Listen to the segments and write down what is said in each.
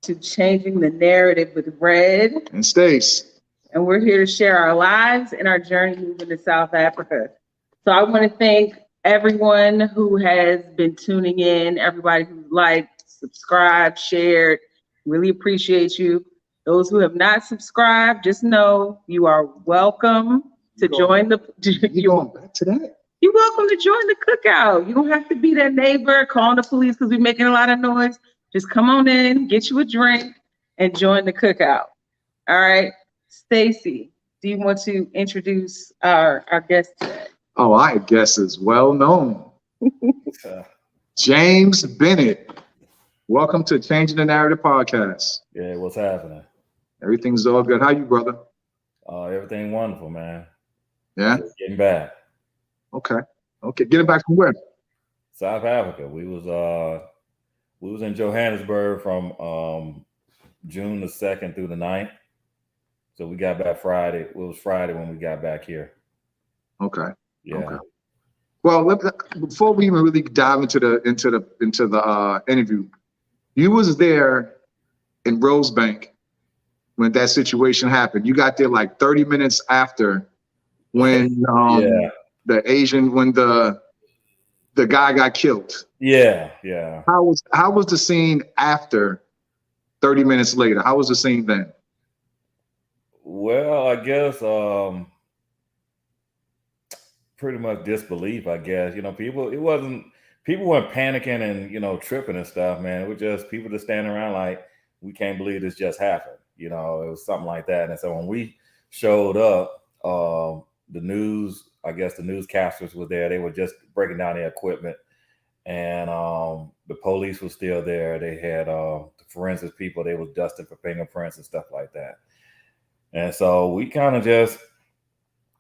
to Changing the Narrative with Red. And Stace. And we're here to share our lives and our journey moving to South Africa. So I want to thank everyone who has been tuning in, everybody who liked, subscribed, shared. Really appreciate you. Those who have not subscribed, just know you are welcome to join the. You going back to that? You're welcome to join the cookout. You don't have to be that neighbor calling the police because we're making a lot of noise. Just come on in, get you a drink, and join the cookout. All right. Stacy, do you want to introduce our guest today? Oh, our guest is well known. James Bennett. Welcome to Changing the Narrative podcast. Yeah, what's happening? Everything's all good. How you, brother? Everything wonderful, man. Yeah? Just getting back. Okay. Getting back from where? South Africa. We was in Johannesburg from June the 2nd through the 9th. So we got back Friday. It was Friday when we got back here. Okay. Yeah. Okay. Well, before we even really dive into the interview, you was there in Rosebank when that situation happened. You got there like 30 minutes after when the guy got killed. Yeah, yeah. How was the scene after 30 minutes later? How was the scene then? Well, I guess pretty much disbelief, I guess. People weren't panicking and, tripping and stuff, man. It was just people just standing around like, we can't believe this just happened. It was something like that. And so when we showed up, the newscasters were there. They were just breaking down their equipment. And the police was still there. They had the forensics people. They was dusting for fingerprints and stuff like that. And so we kind of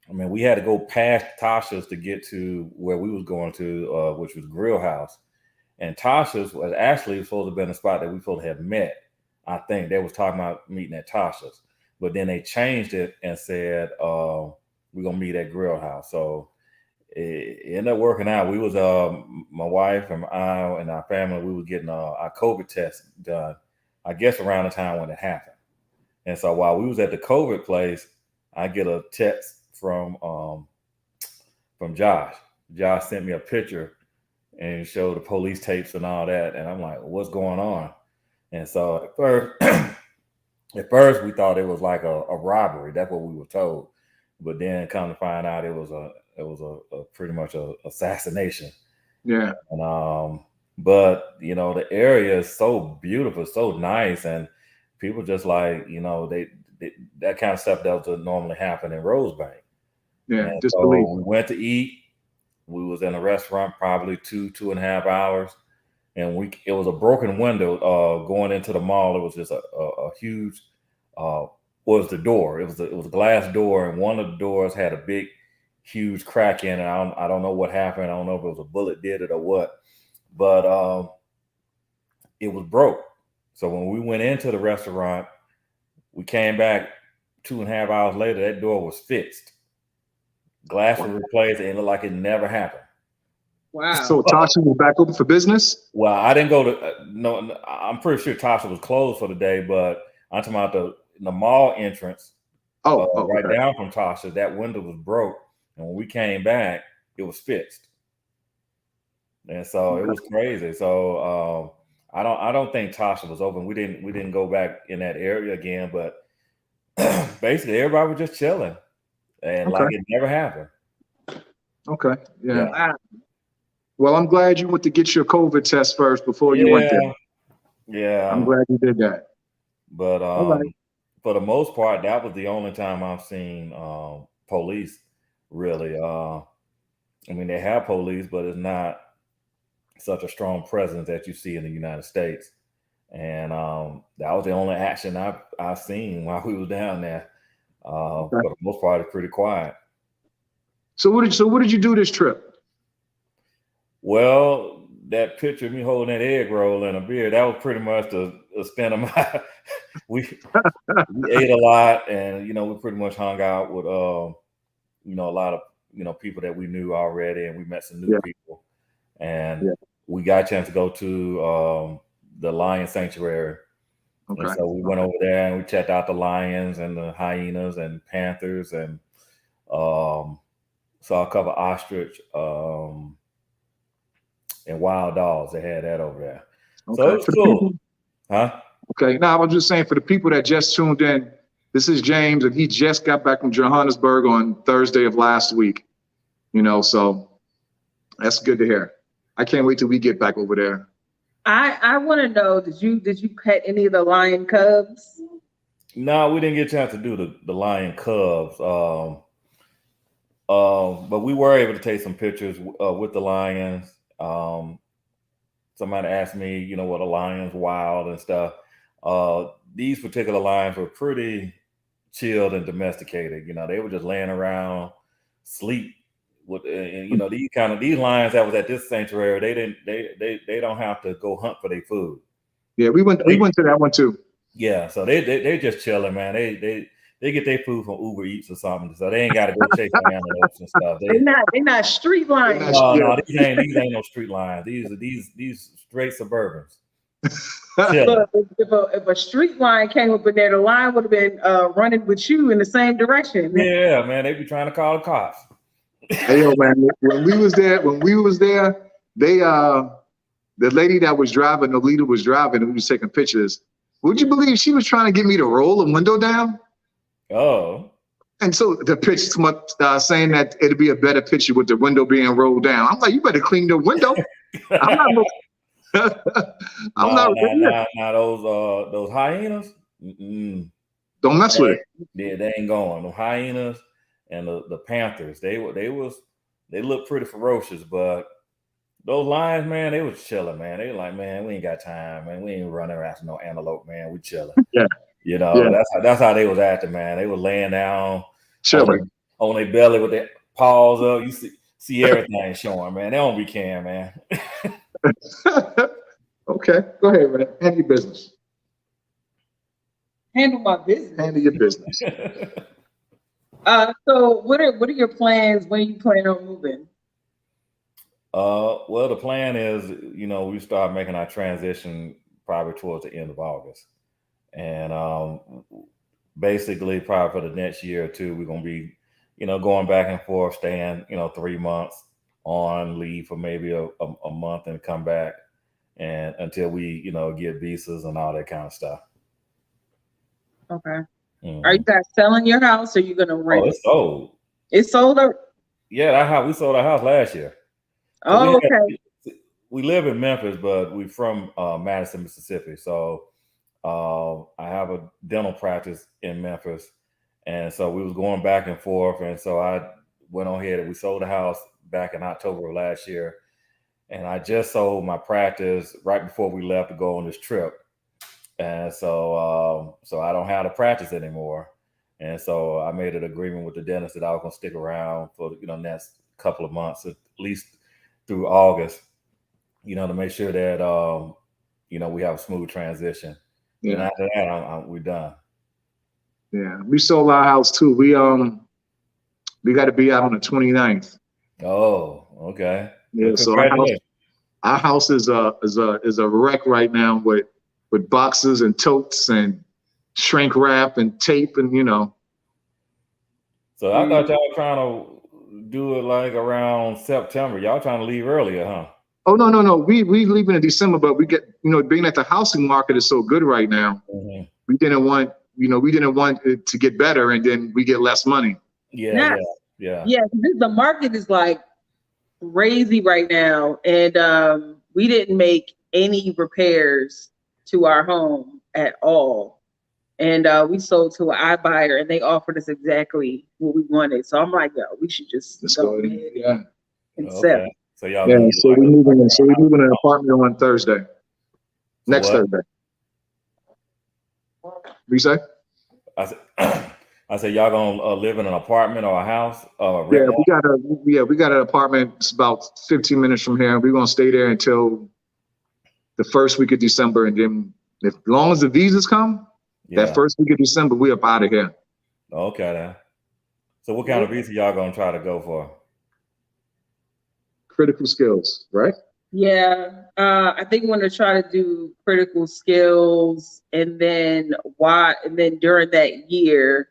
we had to go past Tasha's to get to where we was going to, which was Grill House. And Tasha's was actually supposed to have been a spot that we supposed to have met. I think they was talking about meeting at Tasha's. But then they changed it and said, we're going to meet at Grill House. So it ended up working out. We was, my wife and I and our family, we were getting our COVID test done, I guess around the time when it happened. And so while we was at the COVID place, I get a text from Josh. Josh sent me a picture and showed the police tapes and all that. And I'm like, what's going on? And so at first we thought it was like a robbery. That's what we were told. But then come to find out it was a pretty much a assassination. Yeah. And but the area is so beautiful, so nice, and people just like, they that kind of stuff doesn't normally happen in Rosebank. Yeah, and just so believe. we went to eat. We was in a restaurant probably 2.5 hours, and it was a broken window going into the mall. It was just a huge was the door. It was a glass door, and one of the doors had a big, huge crack in it. I don't know what happened. I don't know if it was a bullet did it or what, but it was broke. So when we went into the restaurant, we came back 2.5 hours later. That door was fixed. Glass was replaced, and it looked like it never happened. Wow. So Tasha was back open for business? Well, I didn't go to no. I'm pretty sure Tasha was closed for the day, but I'm talking about the mall entrance. Right okay. down from Tasha, that window was broke, and when we came back, it was fixed. And so it was crazy. So I don't think Tasha was open. We didn't go back in that area again, but basically everybody was just chilling. And like it never happened. Okay. Yeah. Wow. Well, I'm glad you went to get your COVID test first before you went there. Yeah. I'm glad you did that. But for the most part, that was the only time I've seen police really. They have police, but it's not such a strong presence that you see in the United States. And that was the only action I've seen while we was down there. For the most part, it's pretty quiet. So what did you do this trip? Well, that picture of me holding that egg roll and a beer, that was pretty much the spin of my. we ate a lot, and we pretty much hung out with a lot of people that we knew already, and we met some new people, and we got a chance to go to the Lion Sanctuary And Okay. so we went over there and we checked out the lions and the hyenas and panthers and saw a couple of ostrich and wild dogs. They had that over there. So it Okay. was cool. Huh? Okay. Now, I was just saying for the people that just tuned in, this is James, and he just got back from Johannesburg on Thursday of last week. So that's good to hear. I can't wait till we get back over there. I want to know, did you pet any of the lion cubs? No, we didn't get a chance to do the lion cubs. But we were able to take some pictures with the lions. Somebody asked me, what a lion's wild and stuff. These particular lions were pretty chilled and domesticated. They were just laying around, sleep. These lions that was at this sanctuary, they don't have to go hunt for their food. Yeah, we went to that one too. Yeah, so they just chilling, man. They get their food from Uber Eats or something, so they ain't got to go chasing antelopes and stuff. They're not street lions. No, these ain't no street lions. These straight suburbans. So if a street lion came up in there, the lion would have been running with you in the same direction. Yeah, man, they be trying to call the cops. Hey, yo, man, when we was there, they the lady that was driving, the leader was driving, and we was taking pictures. Would you believe she was trying to get me to roll the window down? Oh. And so the picture came up saying that it'd be a better picture with the window being rolled down. I'm like, you better clean the window. I'm not. Nah, those hyenas. Mm-mm. Don't mess with it. Yeah, they ain't going. The hyenas and the panthers. They look pretty ferocious, but those lions, man, they was chilling, man. They were like, man, we ain't got time, man. We ain't running after no antelope, man. We chilling. Yeah. That's how they was acting, man. They were laying down, chilling on their belly with their paws up. You see everything showing, man. They don't be caring, man. Okay, go ahead, man. Handle your business. Handle my business. Handle your business. So what are your plans? When you plan on moving? Well, the plan is, we start making our transition probably towards the end of August. And basically probably for the next year or two, we're going to be, going back and forth, staying, 3 months on leave for maybe a month and come back and until we, get visas and all that kind of stuff. Okay. Mm-hmm. Are you guys selling your house or are you going to rent? Oh, it's sold. It's sold? Yeah, we sold our house last year. So okay. We live in Memphis, but we're from Madison, Mississippi. So I have a dental practice in Memphis. And so we was going back and forth. And so I went on ahead and we sold the house back in October of last year. And I just sold my practice right before we left to go on this trip. And so I don't have the practice anymore. And so I made an agreement with the dentist that I was going to stick around for the next couple of months, at least through August, to make sure that we have a smooth transition. Yeah. And after that, we're done. Yeah, we sold our house too. We got to be out on the 29th. Oh, okay. Yeah, well, so our house is a wreck right now with boxes and totes and shrink wrap and tape and So I thought y'all were trying to do it like around September. Y'all trying to leave earlier, huh? Oh no. We leaving in December, but we get being that the housing market is so good right now, mm-hmm. we didn't want it to get better and then we get less money. Yeah. The market is like crazy right now, and we didn't make any repairs to our home at all, and we sold to an iBuyer, and they offered us exactly what we wanted. So I'm like, yo, we should just go ahead and sell. So y'all, we're moving in. So we're moving in an apartment on Thursday. Next Thursday. What you say? I said y'all gonna live in an apartment or a house? We got an apartment. It's about 15 minutes from here. We're gonna stay there until the first week of December, and then as long as the visas come, that first week of December, we up out of here. Okay, then. So what kind of visa y'all gonna try to go for? Critical skills, right? Yeah, I think we're going to try to do critical skills, and then during that year,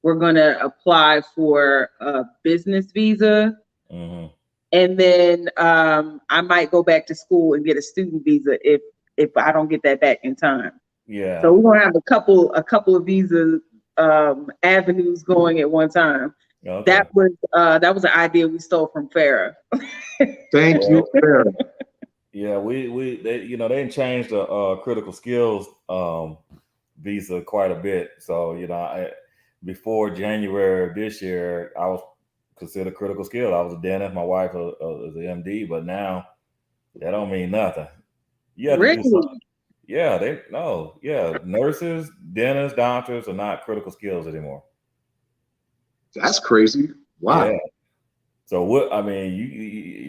we're going to apply for a business visa, Hmm. and then I might go back to school and get a student visa if I don't get that back in time. So Yeah. we're going to have a couple of visa avenues going at one time. Okay. That was an idea we stole from Farah. Thank you, Well, Farrah. yeah, they, they didn't change the critical skills visa quite a bit. So, before January of this year, I was considered critical skill. I was a dentist. My wife is an MD, but now that don't mean nothing. You have to do Really? something. Yeah, they no, yeah. Nurses, dentists, doctors are not critical skills anymore. That's crazy. Yeah. Wow. So what? I mean,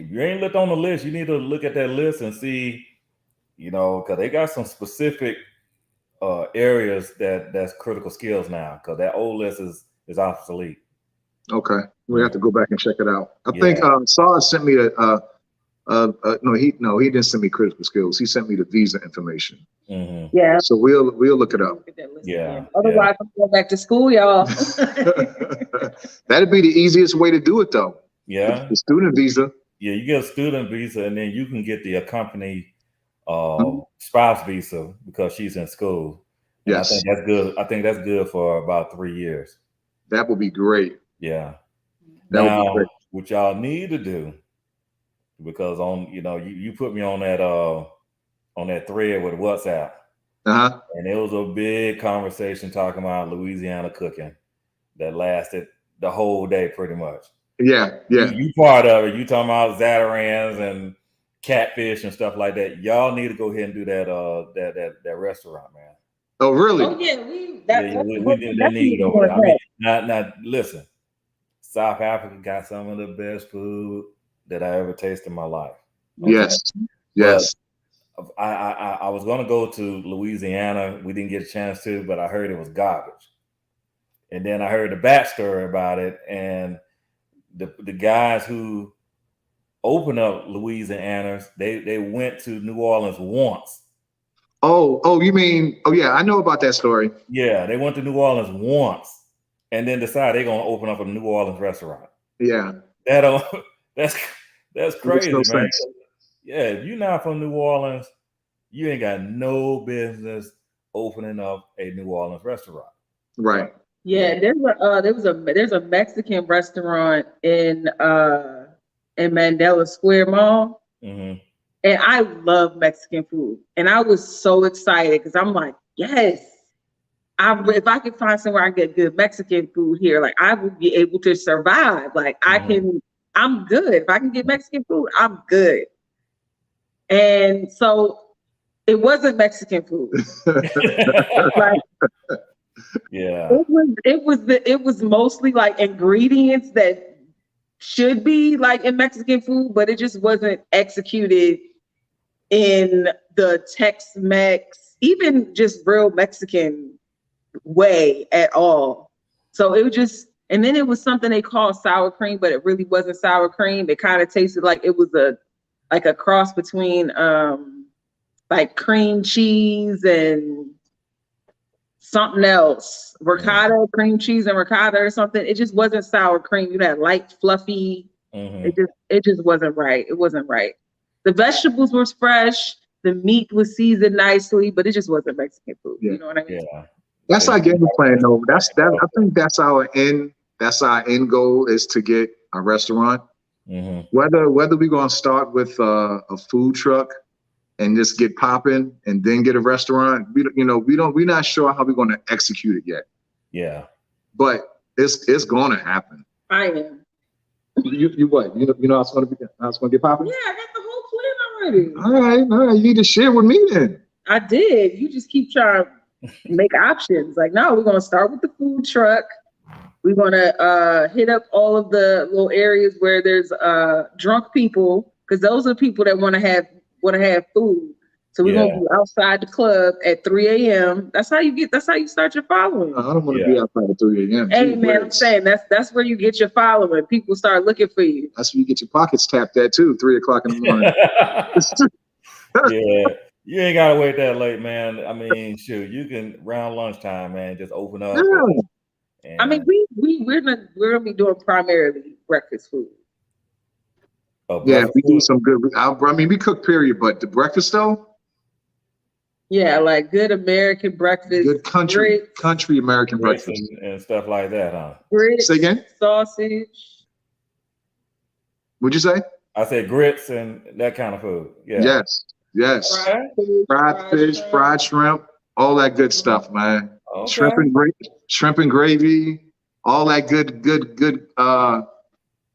if you ain't looked on the list, you need to look at that list and see, because they got some specific areas that's critical skills now. Because that old list is obsolete. Okay. We have to go back and check it out. I think Yeah. Saw sent me no, he didn't send me critical skills. He sent me the visa information. Hmm. Yeah. So we'll look it up. Look at that list Yeah, again. Otherwise, I'm going back to school, y'all. That'd be the easiest way to do it, though. Yeah. The student visa. Yeah. You get a student visa, and then you can get the accompanied Mhm. spouse visa because she's in school. And I Yes, think that's good. I think that's good for about 3 years. that would be great. Yeah. That would be Now, great. what y'all need to do, because you put me on that thread with WhatsApp, Uh-huh. and it was a big conversation talking about Louisiana cooking that lasted the whole day pretty much. Yeah, You, yeah. you part of it. You talking about Zatarans and catfish and stuff like that. Y'all need to go ahead and do that restaurant, man. Oh, really? Oh yeah, We they need definitely it over doing there. I mean, not listen. South Africa got some of the best food that I ever tasted in my life. Okay? Yes, But yes. I was gonna go to Louisiana. We didn't get a chance to, but I heard it was garbage. And then I heard the backstory about it, and the guys who opened up Louisiana's, they went to New Orleans once. Oh, you mean? Oh, yeah. I know about that story. Yeah, they went to New Orleans once, and then decided they're gonna open up a New Orleans restaurant. Yeah, That don't that's it makes crazy, no man. sense. Yeah, if you're not from New Orleans, you ain't got no business opening up a New Orleans restaurant. Right. Yeah, there's a Mexican restaurant in Mandela Square Mall, Hmm. and I love Mexican food, and I was so excited because I'm like, yes, if I could find somewhere I get good Mexican food here, like I would be able to survive. Like I'm good. If I can get Mexican food, I'm good. And so it wasn't Mexican food. Like Yeah. it was mostly like ingredients that should be like in Mexican food, but it just wasn't executed in the Tex-Mex, even just real Mexican way at all. So it was just, and then it was something they called sour cream, but it really wasn't sour cream. It kind of tasted like it was a cross between like cream cheese and something else, ricotta, cream cheese and ricotta or something. It just wasn't sour cream. You had light, fluffy. Hmm. It just wasn't right. It wasn't right. The vegetables were fresh. The meat was seasoned nicely, but it just wasn't Mexican food. Yeah. You know what I mean? Yeah. That's our game plan, though. I think that's our end. That's our end goal is to get a restaurant. Hmm. Whether we're gonna start with a food truck and just get popping and then get a restaurant, we're not sure how we're gonna execute it yet. Yeah. But it's gonna happen. I am. You what? You know how it's gonna get popping? Yeah, I got the whole plan already. All right. You need to share with me then. I did. You just keep trying to make options. Like, no, we're gonna start with the food truck. We're gonna hit up all of the little areas where there's drunk people, because those are people that want to have food. So we're Yeah. gonna be outside the club at 3 a.m. That's how you start your following. I don't want to be outside at 3 a.m. Hey man, I'm saying that's where you get your following. People start looking for you. That's where you get your pockets tapped at too, 3 o'clock in the morning. Yeah. You ain't gotta wait that late, man. I mean, shoot, you can around lunchtime, man, just open up. Yeah. I mean, we're gonna be doing primarily breakfast food. Yeah, we do some good. I mean, we cook period, but the breakfast though. Yeah, like good American breakfast. Good country American grits breakfast and stuff like that, huh? Grits, say again? Sausage. What'd you say? I said grits and that kind of food. Yeah. Yes. Fried fish, fried shrimp, all that good stuff, man. Okay. Shrimp and gravy, all that good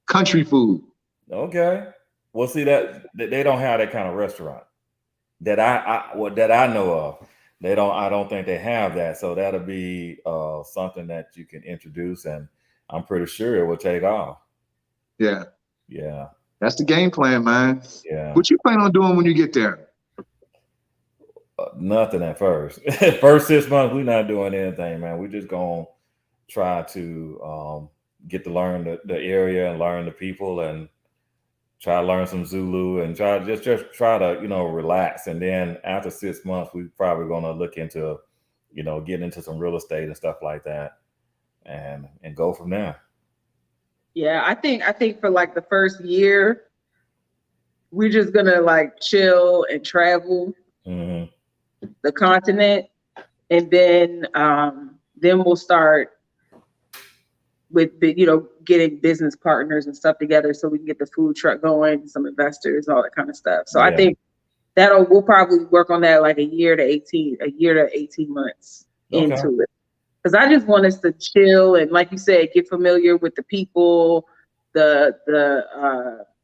country food. Okay. Well, see that they don't have that kind of restaurant that I know of. I don't think they have that. So that'll be something that you can introduce, and I'm pretty sure it will take off. Yeah. Yeah. That's the game plan, man. Yeah. What you plan on doing when you get there? Nothing at first. First 6 months, we're not doing anything, man. We're just gonna try to get to learn the area and learn the people and try to learn some Zulu and just try to, relax. And then after 6 months, we're probably gonna look into, getting into some real estate and stuff like that and go from there. Yeah, I think for like the first year, we're just gonna like chill and travel the continent, and then we'll start with getting business partners and stuff together so we can get the food truck going, some investors, all that kind of stuff. So I think we'll probably work on that like a year to 18 months into it. Because I just want us to chill and, like you said, get familiar with the people, the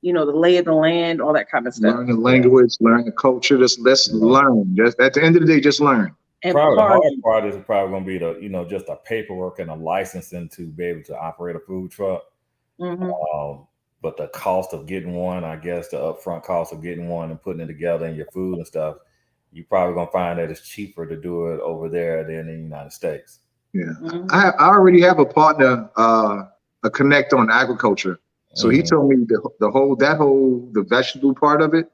lay of the land, all that kind of stuff. Learn the language, learn the culture. Let's learn. Just at the end of the day, just learn. And probably the hard part is probably going to be the just the paperwork and the licensing to be able to operate a food truck. But the cost of getting one, I guess, the upfront cost of getting one and putting it together and your food and stuff, you're probably going to find that it's cheaper to do it over there than in the United States. Yeah, I already have a partner, a connect on agriculture. So he told me the vegetable part of it.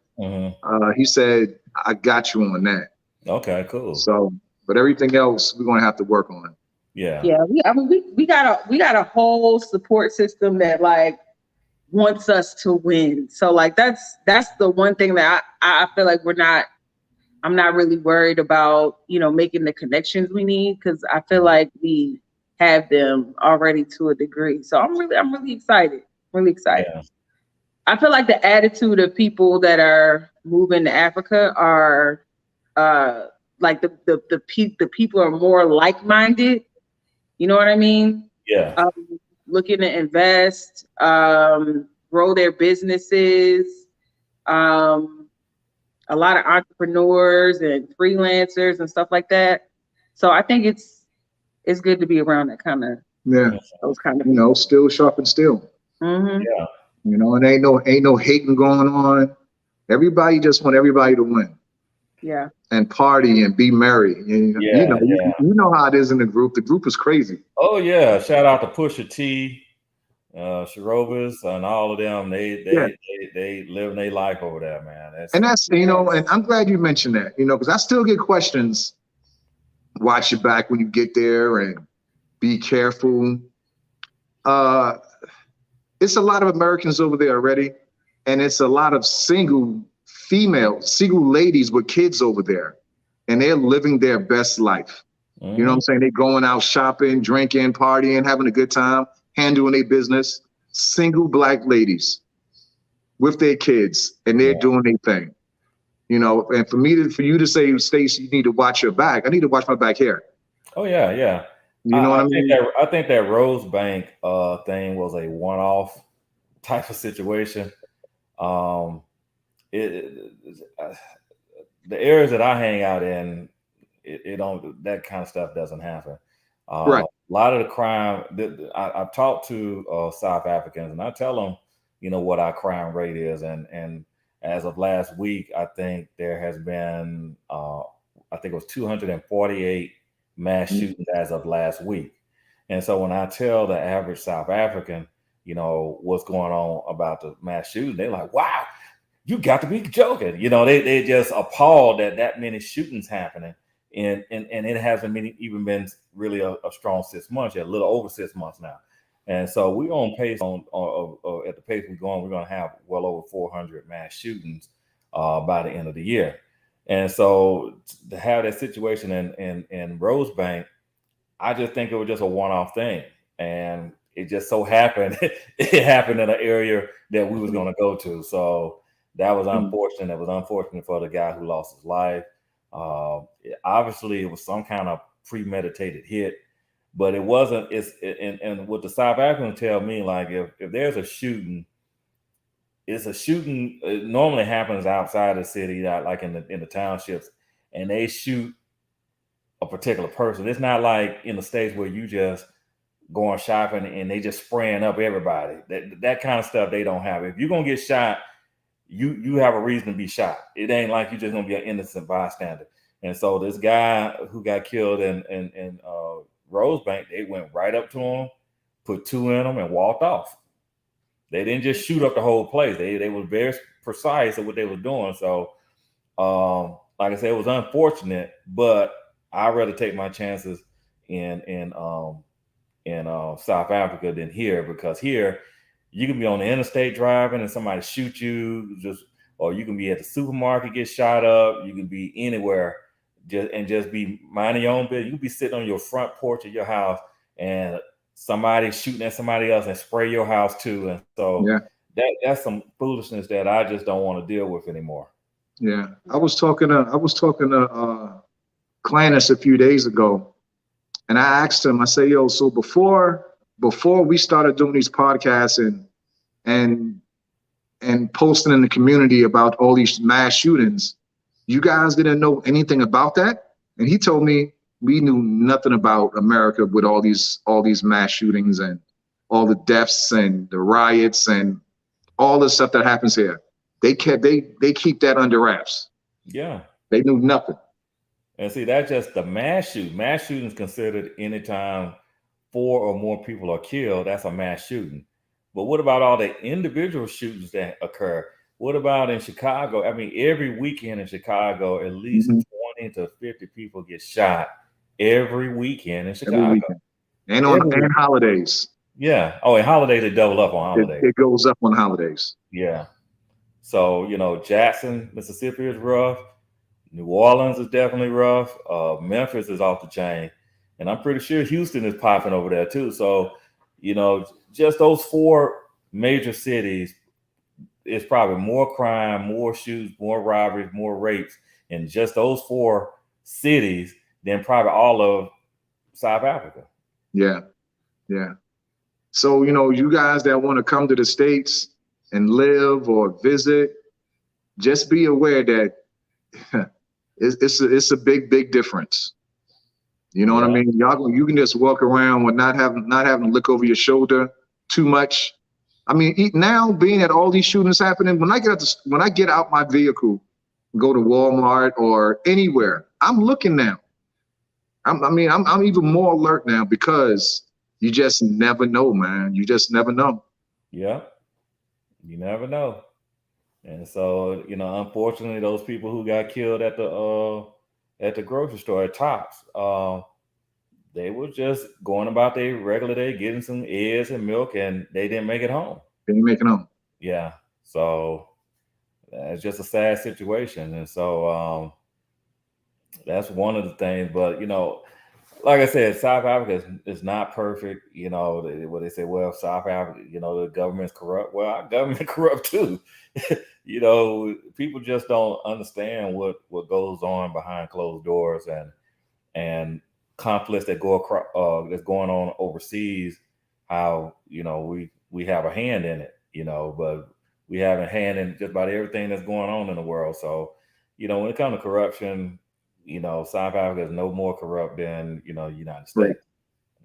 He said, I got you on that. Okay, cool. So, but everything else we're gonna have to work on. Yeah. We got a whole support system that like wants us to win. So like that's the one thing that I feel like I'm not really worried about, making the connections we need, because I feel like we have them already to a degree. So I'm really excited. Really excited. Yeah. I feel like the attitude of people that are moving to Africa are like the people are more like-minded. You know what I mean? Yeah. Looking to invest, grow their businesses. A lot of entrepreneurs and freelancers and stuff like that. So I think it's good to be around that kind of those kind of people. Still sharp and still. Yeah. And ain't no hating going on. Everybody just want everybody to win. Yeah. And party and be merry. You know how it is in the group. The group is crazy. Oh yeah. Shout out to Pusha T, Sharovas, and all of them. They live their life over there, man. And I'm glad you mentioned that, because I still get questions. Watch your back when you get there and be careful. It's a lot of Americans over there already, and it's a lot of single ladies with kids over there, and they're living their best life. You know what I'm saying? They're going out shopping, drinking, partying, having a good time, handling their business. Single Black ladies with their kids, and they're doing their thing. And for you to say, Stacey, you need to watch your back. I need to watch my back here. Oh yeah, yeah. You know what I mean? I think that Rose Bank thing was a one-off type of situation. The areas that I hang out in, it don't, that kind of stuff doesn't happen. Right. A lot of the crime, I've talked to South Africans, and I tell them, what our crime rate is, and as of last week, I think there has been, I think it was 248 mass shootings as of last week. And so when I tell the average South African, what's going on about the mass shooting, they're like, wow, you got to be joking. They just appalled at that many shootings happening. And it hasn't even been really a strong 6 months yet, a little over 6 months now. And so we're on pace at the pace we're going to have well over 400 mass shootings by the end of the year. And so to have that situation in Rosebank, I just think it was just a one-off thing. And it just so happened, it happened in an area that we was going to go to. So that was unfortunate. It was unfortunate for the guy who lost his life. Obviously, it was some kind of premeditated hit, but it wasn't. And what the South Africans tell me, like if there's a shooting, it's a shooting. It normally happens outside the city, like in the townships, and they shoot a particular person. It's not like in the States where you just going shopping and they just spraying up everybody. That kind of stuff they don't have. If you're gonna get shot, you have a reason to be shot. It ain't like you're just gonna be an innocent bystander. And so this guy who got killed in Rosebank, they went right up to him, put two in him, and walked off. They didn't just shoot up the whole place. They were very precise at what they were doing. So, like I said, it was unfortunate, but I'd rather take my chances in South Africa than here, because here you can be on the interstate driving and somebody shoot you, or you can be at the supermarket, get shot up. You can be anywhere, just be minding your own business. You can be sitting on your front porch of your house and somebody shooting at somebody else and spray your house too. And so that's some foolishness that I just don't want to deal with anymore. Yeah, I was talking to Clannis a few days ago, and I asked him. I say, "Yo, so before we started doing these podcasts and posting in the community about all these mass shootings, you guys didn't know anything about that?" And he told me we knew nothing about America with all these mass shootings and all the deaths and the riots and all the stuff that happens here. They keep that under wraps. Yeah, they knew nothing. And see, that's just the mass shooting. Mass shooting is considered anytime 4 or more people are killed. That's a mass shooting. But what about all the individual shootings that occur? What about in Chicago? I mean, every weekend in Chicago, at least 20 to 50 people get shot every weekend in Chicago. Every weekend. And holidays. Yeah. Oh, and holidays, they double up on holidays. It goes up on holidays. Yeah. So, Jackson, Mississippi is rough. New Orleans is definitely rough. Memphis is off the chain. And I'm pretty sure Houston is popping over there too. So, just those 4 major cities, it's probably more crime, more shootings, more robberies, more rapes in just those 4 cities than probably all of South Africa. Yeah. Yeah. So, you guys that want to come to the States and live or visit, just be aware that it's a big difference. You know what I mean? You can just walk around with not having to look over your shoulder too much. I mean, now being at all these shootings happening, when I get out my vehicle, go to Walmart or anywhere, I'm looking now. I'm even more alert now, because you just never know, man. You just never know. Yeah, you never know. And so, unfortunately, those people who got killed at the grocery store at Tops, they were just going about their regular day, getting some eggs and milk, and they didn't make it home. They didn't make it home. Yeah. So it's just a sad situation. And so that's one of the things. But, like I said, South Africa is not perfect. What they say, well, South Africa, the government's corrupt. Well, our government corrupt too. People just don't understand what goes on behind closed doors and conflicts that go across, that's going on overseas. How we have a hand in it, but we have a hand in just about everything that's going on in the world. So, when it comes to corruption, South Africa is no more corrupt than United States. Right.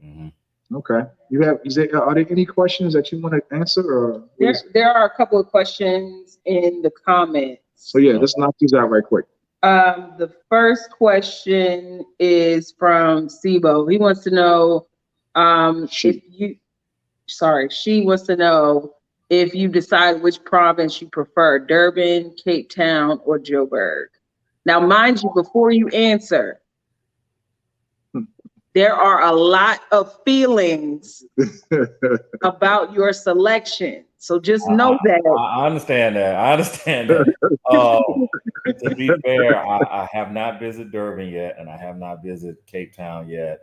Mm-hmm. Okay. Are there any questions that you want to answer, or there are a couple of questions in the comments. So yeah, let's knock these out right quick. The first question is from Sibo. He wants to know she wants to know if you decide which province you prefer, Durban, Cape Town, or Joburg. Now, mind you, before you answer, there are a lot of feelings about your selection. So just know that. I understand that. To be fair, I have not visited Durban yet, and I have not visited Cape Town yet.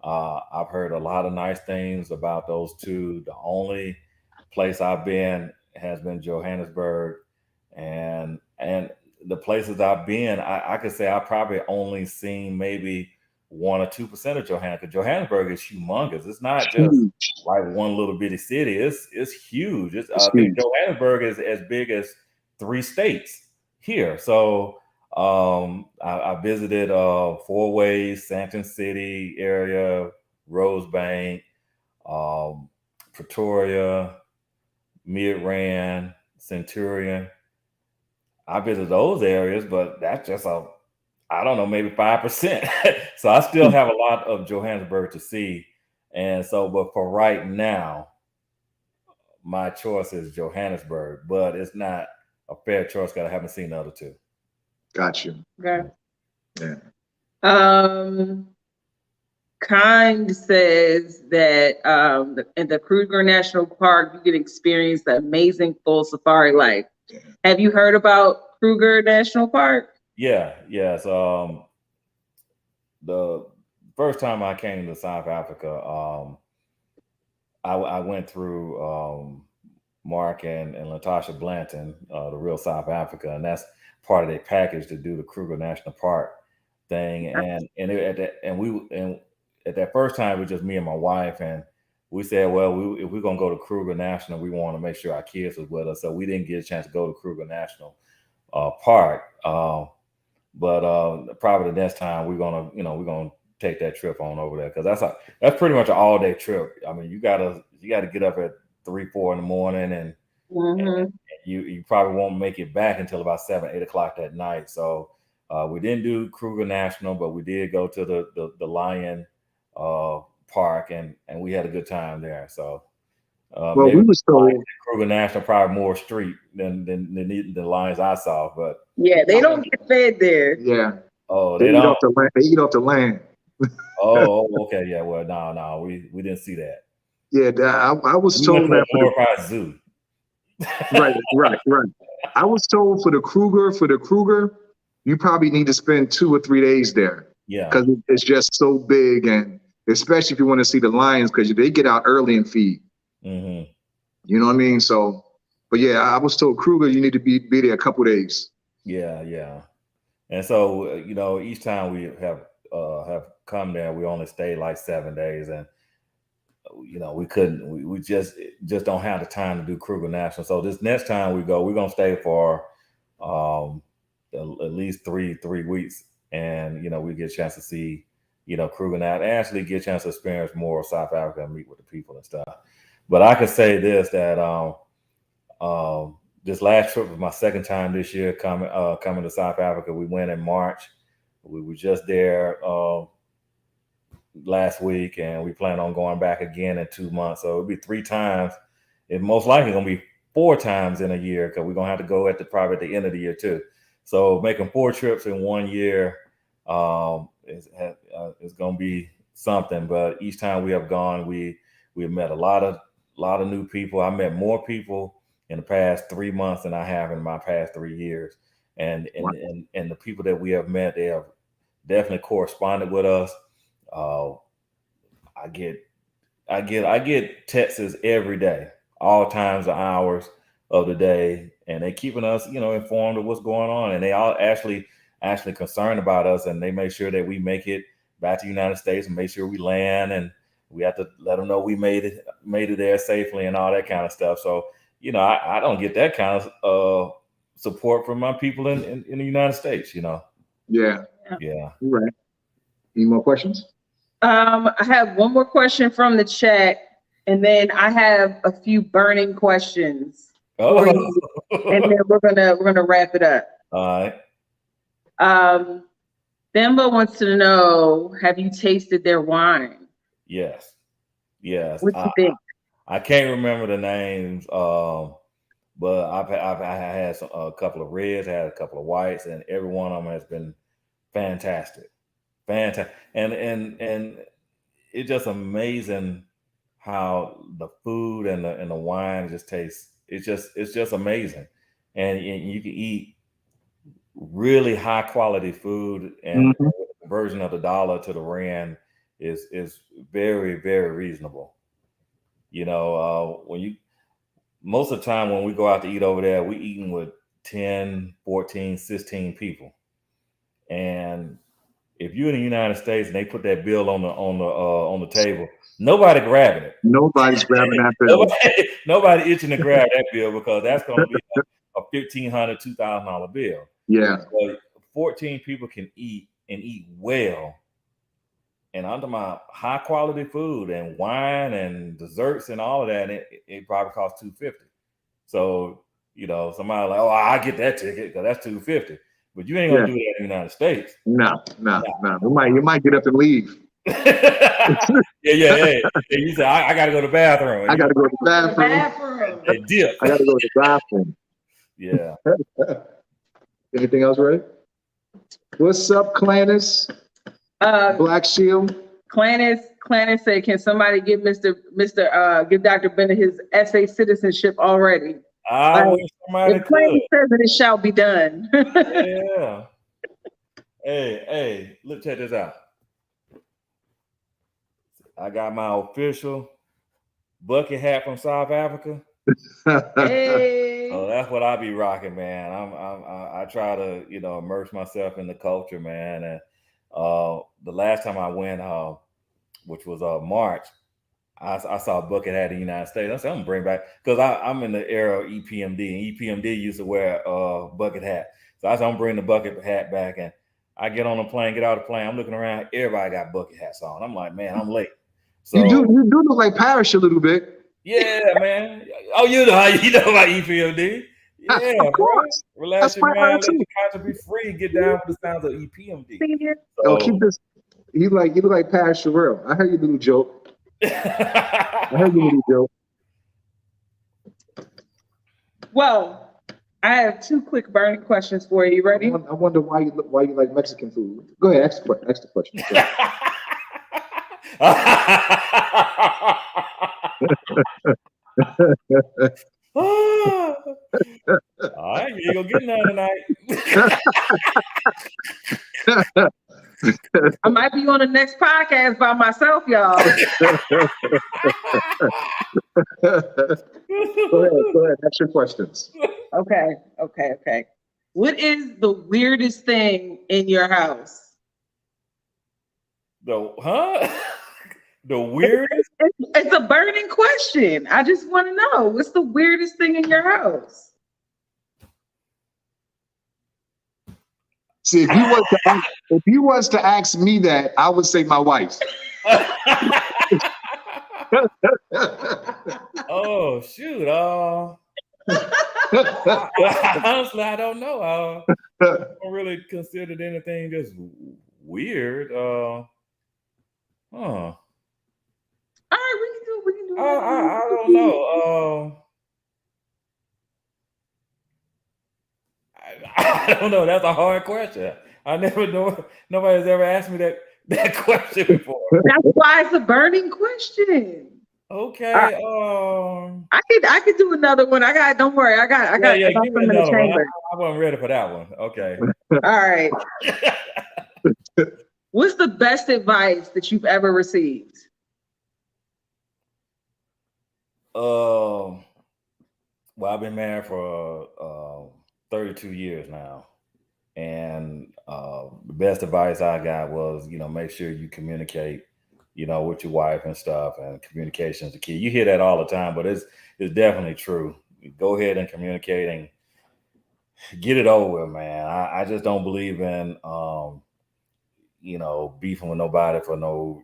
I've heard a lot of nice things about those two. The only place I've been has been Johannesburg, and the places I've been, I could say I've probably only seen maybe 1 or 2% of Johannesburg. Johannesburg is humongous. It's not just like one little bitty city. It's huge. I think Johannesburg is as big as 3 states here. So I visited Four Ways, Sampson City area, Rosebank, Pretoria, Midrand, Centurion. I visited those areas, but that's just I don't know, maybe 5%. So I still have a lot of Johannesburg to see. And so, but for right now, my choice is Johannesburg, but it's not a fair choice because I haven't seen the other two. Got you. Okay. Yeah. Kind says that in the Kruger National Park, you can experience the amazing full safari life. Yeah. Have you heard about Kruger National Park? Yes. The first time I came to South Africa, I went through Mark and Latasha Blanton, the Real South Africa, and that's part of their package to do the Kruger National Park thing. And at that first time, it was just me and my wife, and we said, well, if we're gonna go to Kruger National, we want to make sure our kids was with us. So we didn't get a chance to go to Kruger National Park. But probably the next time we're gonna take that trip on over there, because that's pretty much an all day trip. I mean, you gotta get up at 3-4 in the morning, and you probably won't make it back until about 7-8 o'clock that night. So we didn't do Kruger National, but we did go to the Lion Park, and we had a good time there. So well, we was told Kruger National probably more street than the lions I saw, but yeah, they don't get fed there. Yeah. Oh, they don't. They eat off the land. Oh, okay. Yeah. Well, no, we didn't see that. Yeah, I was told that for the zoo. Right. I was told for the Kruger, you probably need to spend 2 or 3 days there. Yeah. Because it's just so big, and especially if you want to see the lions, because they get out early and feed. Mm-hmm. You know what I mean? So, but yeah, I was told Kruger, you need to be there a couple days. Yeah. And so, each time we have come there, we only stayed like 7 days, and we couldn't. We just don't have the time to do Kruger National. So this next time we go, we're gonna stay for at least three weeks, and we get a chance to see Kruger National, and actually get a chance to experience more of South Africa and meet with the people and stuff. But I could say this, that this last trip was my second time this year coming to South Africa. We went in March. We were just there last week, and we plan on going back again in 2 months. So it'll be 3 times. It's most likely going to be 4 times in a year, because we're going to have to go probably at the end of the year too. So making 4 trips in 1 year is going to be something. But each time we have gone, we have met a lot of new people. I met more people in the past 3 months than I have in my past 3 years. And the people that we have met, they have definitely corresponded with us. I get texts every day, all times of hours of the day, and they keeping us, informed of what's going on. And they all actually concerned about us, and they make sure that we make it back to the United States and make sure we land, and we have to let them know we made it there safely and all that kind of stuff. So, I don't get that kind of support from my people in the United States, Yeah. Yeah. Right. Any more questions? I have one more question from the chat, and then I have a few burning questions for you, and then we're gonna wrap it up. All right. Demba wants to know: have you tasted their wine? Yes. Yes. What you think? I can't remember the names, but I had a couple of reds, I had a couple of whites, and every one of them has been fantastic, fantastic, and it's just amazing how the food and the wine just tastes. It's just amazing, and you can eat really high quality food, and Mhm. the conversion of the dollar to the rand is very, very reasonable. When you most of the time when we go out to eat over there, we eating with 10, 14, 16 people. And if you're in the United States and they put that bill on the table, nobody grabbing it. Nobody's grabbing that bill. Nobody itching to grab that bill because that's going to be a $1,500, $2,000 bill. Yeah. But 14 people can eat and eat well. And I'm talking about high quality food and wine and desserts and all of that. And it probably costs $250. So, somebody like, oh, I get that ticket because that's $250. But you ain't gonna do that in the United States. No. You might get up and leave. Yeah. You say, I gotta go to the bathroom. I gotta go to the bathroom. And dip. I gotta go to the bathroom. Yeah. Anything else, Ray? What's up, Clannis? Black Shield. Clannis said, can somebody give give Dr. Bennett his SA citizenship already? I wish somebody if Clannis says it shall be done. Yeah. Hey, look, check this out. I got my official bucket hat from South Africa. Hey. So that's what I be rocking, man. I try to, immerse myself in the culture, man. And the last time I went, which was March, I saw a bucket hat in the United States. I said, I'm gonna bring back, because I'm in the era of EPMD, and EPMD used to wear a bucket hat. So I said, I'm bringing the bucket hat back, and I get on the plane, get out of the plane. I'm looking around, everybody got bucket hats on. I'm like, man, I'm late. So you do look like Parrish a little bit. Yeah, man. Oh, you know about EPMD. Yeah, of course. Relax your mind, let your conscience be free, get down with the sounds of EPMD. So, keep this. You look like Parrish Sherrill. I heard your little joke. Well, I have two quick burning questions for you. Ready? I wonder why you like Mexican food. Go ahead, ask the question. All right, you ain't gonna get none tonight. I might be on the next podcast by myself, y'all. Go ahead. Ask your questions. Okay. What is the weirdest thing in your house? The weirdest? It's a burning question. I just want to know, what's the weirdest thing in your house? See, if you was to ask me that, I would say my wife. Oh shoot! Honestly, I don't know. I don't really consider anything just weird. All right, we can do. I don't know. I don't know. That's a hard question. I never know. Nobody's ever asked me that question before. That's why it's a burning question. Okay. I could do another one. Don't worry. I got give me some in the chamber. I wasn't ready for that one. Okay. All right. What's the best advice that you've ever received? Well, I've been married for 32 years now, and the best advice I got was, make sure you communicate, with your wife and stuff, and communication is the key. You hear that all the time, but it's definitely true. Go ahead and communicate and get it over with, man. I just don't believe in beefing with nobody for no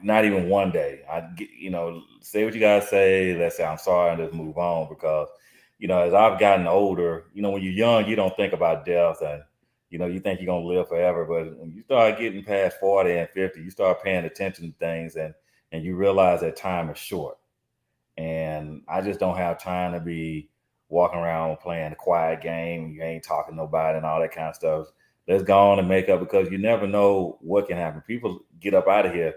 not even one day. I get, say what you gotta say. Let's say I'm sorry and just move on, because as I've gotten older, when you're young, you don't think about death, and you think you're gonna live forever. But when you start getting past 40 and 50, you start paying attention to things, and you realize that time is short. And I just don't have time to be walking around playing a quiet game. You ain't talking to nobody and all that kind of stuff. Let's go on and make up, because you never know what can happen. People get up out of here.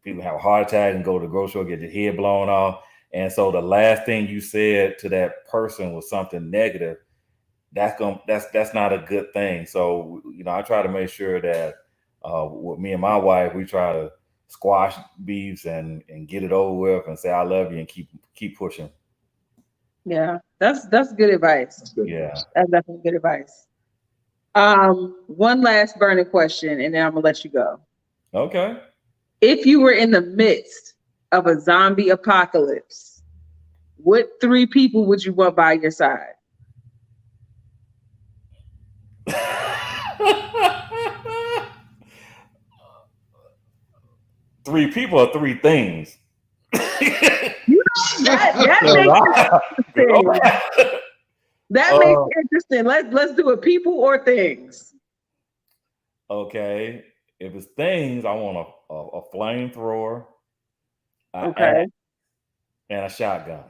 People have a heart attack and go to the grocery store, get your head blown off. And so the last thing you said to that person was something negative. That's not a good thing. So, I try to make sure that with me and my wife, we try to squash beefs and get it over with and say, I love you, and keep pushing. Yeah, that's good advice. That's good. Yeah. That's definitely good advice. One last burning question, and then I'm gonna let you go. Okay. If you were in the midst of a zombie apocalypse, what 3 people would you want by your side? Three people or 3 things? That makes it interesting. That makes it interesting. Let's do it. People or things? Okay. If it's things, I want a flamethrower. Okay. And a shotgun.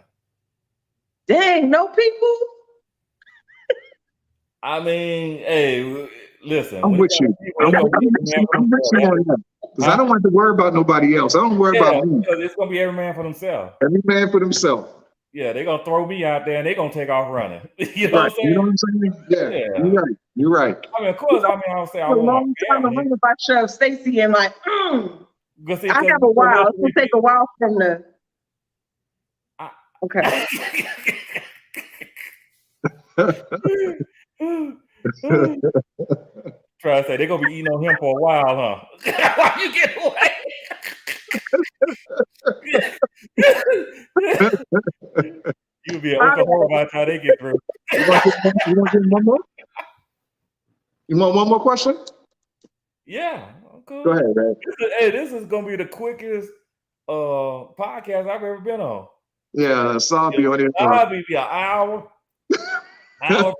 Dang, no people? I mean, hey, listen. I'm with you. I'm with you on that. Because I don't want to worry about nobody else. I don't worry about me. Because it's gonna be every man for themselves. Every man for themselves. Yeah, they're gonna throw me out there and they're gonna take off running. You know Right. what I'm saying? You know what I'm saying? Yeah. You're right. I mean, of course, I'll say I A want long my time family. if I shove Stacy and like, Because see, I because have a while. It's gonna take a while from the. Okay. Try to say they're gonna be eating on him for a while, huh? Why you get away? You'll be an Oklahoma by the time they get through. You want to get one more? You want one more question? Yeah. Okay. Go ahead, man. Hey, this is gonna be the quickest podcast I've ever been on. Yeah, Sabi on it. I'll be an hour. I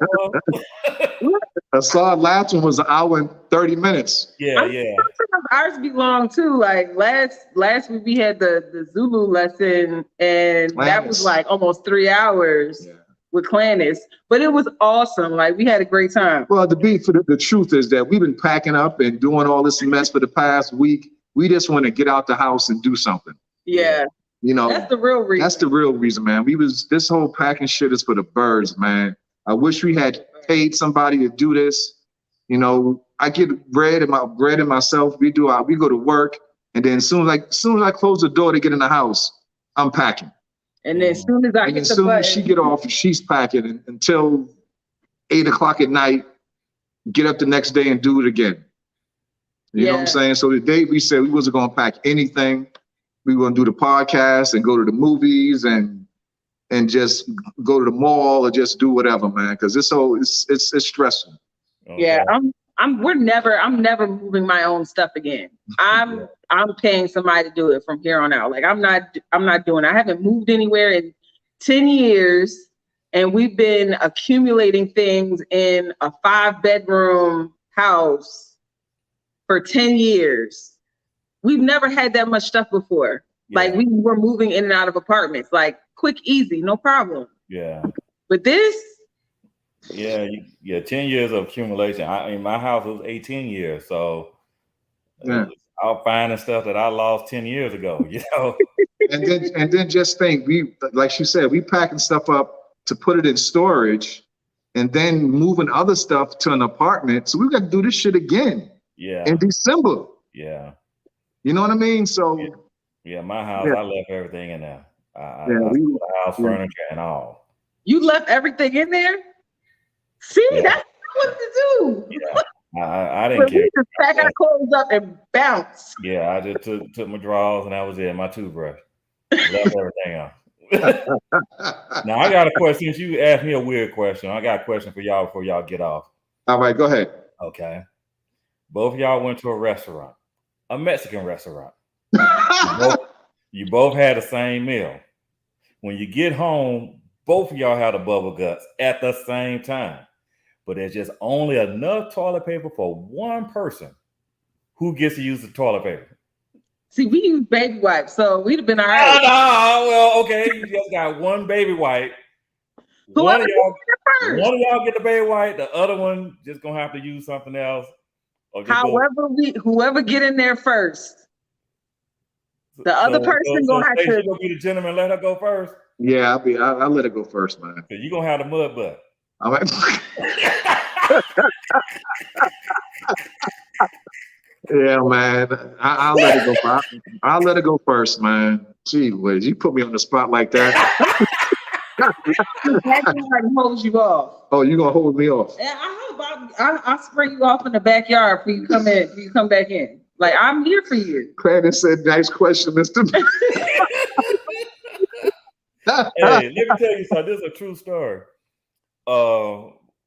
saw last one was 1 hour and 30 minutes. Yeah. Sometimes ours be long too. Like last week we had the Zulu lesson, and that was like almost 3 hours with Clannis. But it was awesome. Like we had a great time. Well, the truth is that we've been packing up and doing all this mess for the past week. We just want to get out the house and do something. Yeah. That's the real reason. That's the real reason, man. This whole packing shit is for the birds, man. I wish we had paid somebody to do this. I get bread and myself. We go to work, and then as soon as I close the door to get in the house, I'm packing. And then as soon as I get the button, as she get off, she's packing, and until 8 o'clock at night, get up the next day and do it again. You know what I'm saying? So the day we said we wasn't gonna pack anything. We were gonna do the podcast and go to the movies and just go to the mall or just do whatever, man. Because it's stressful. Okay. Yeah, I'm never moving my own stuff again. I'm paying somebody to do it from here on out. Like I'm not doing. I haven't moved anywhere in 10 years, and we've been accumulating things in a 5-bedroom house for 10 years. We've never had that much stuff before. Yeah. Like we were moving in and out of apartments, like quick, easy, no problem. Yeah. But this. Yeah, 10 years of accumulation. I mean, my house was 18 years, so I'll find the stuff that I lost 10 years ago, And then just think, like she said, we packing stuff up to put it in storage, and then moving other stuff to an apartment. So we got to do this shit again. Yeah. In December. Yeah. You know what I mean? So. Yeah, my house, I left everything in there. I left the house furniture and all. You left everything in there? See, that's what to do. Yeah, I didn't care. We just pack our clothes up and bounce. Yeah, I just took my drawers and that was it. My toothbrush. Left everything out. Now I got a question. Since you asked me a weird question, I got a question for y'all before y'all get off. All right, go ahead. Okay. Both of y'all went to a restaurant. a Mexican restaurant. You both had the same meal. When you get home, both of y'all had the bubble guts at the same time. But there's just only enough toilet paper for one person. Who gets to use the toilet paper? See, we use baby wipes, so we'd have been all Oh, right. no, well, okay. You just got one baby wipe. One of y'all get the baby wipe. The other one just gonna have to use something else. Or just Whoever get in there first, the other person gonna have to. You gonna be the gentleman. Let her go first. Yeah, I'll let her go first, man. You gonna have the mud butt. All right. Yeah, man. I'll let it go. I'll let it go first, man. Gee whiz, you put me on the spot like that. Hold you off. Oh, you gonna hold me off? Yeah, I hope I'll spray you off in the backyard for you come in. You come back in. Like I'm here for you. Clarence said, "Nice question, Mr." Hey, let me tell you something. This is a true story.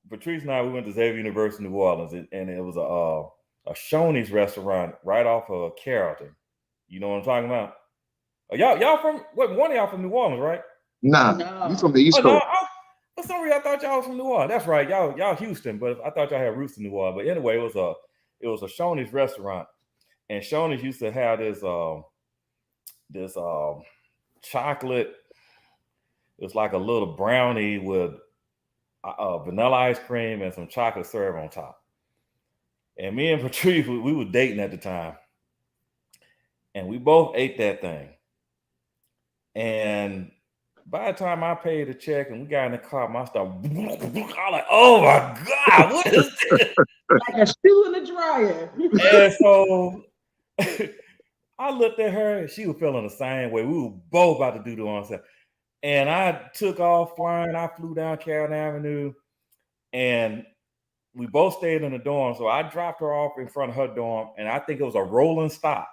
Patrice and I, we went to Xavier University, New Orleans, and it was a Shoney's restaurant right off of Carrollton. You know what I'm talking about? Y'all from what? One of y'all from New Orleans, right? Nah, no. You from the East Coast. No, for some reason I thought y'all was from New Orleans. That's right, y'all Houston, but I thought y'all had roots in New Orleans. But anyway, it was a Shoney's restaurant, and Shoney's used to have this chocolate. It was like a little brownie with vanilla ice cream and some chocolate syrup on top. And me and Patrice, we were dating at the time, and we both ate that thing. And by the time I paid the check and we got in the car, my stuff, I'm like, oh my God, what is this? Like a shoe in the dryer. And so I looked at her and she was feeling the same way. We were both about to do the onset. And I took off flying. I flew down Carrollton Avenue and we both stayed in the dorm. So I dropped her off in front of her dorm and I think it was a rolling stop.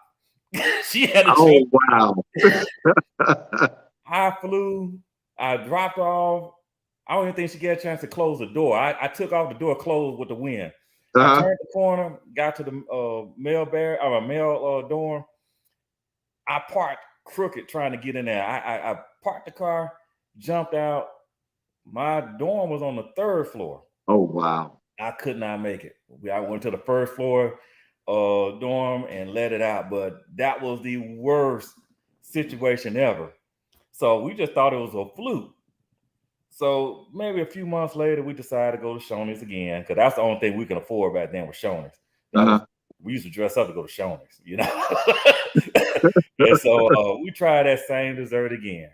She had a Oh, wow. I flew, I dropped off. I don't even think she got a chance to close the door. I took off the door closed with the wind. I turned the corner, got to the mail dorm. I parked crooked trying to get in there. I parked the car, jumped out. My dorm was on the 3rd floor. Oh, wow. I could not make it. I went to the 1st floor dorm and let it out, but that was the worst situation ever. So we just thought it was a fluke. So maybe a few months later, we decided to go to Shoney's again because that's the only thing we can afford back then was Shoney's. We used to dress up to go to Shoney's, you know. And so we tried that same dessert again.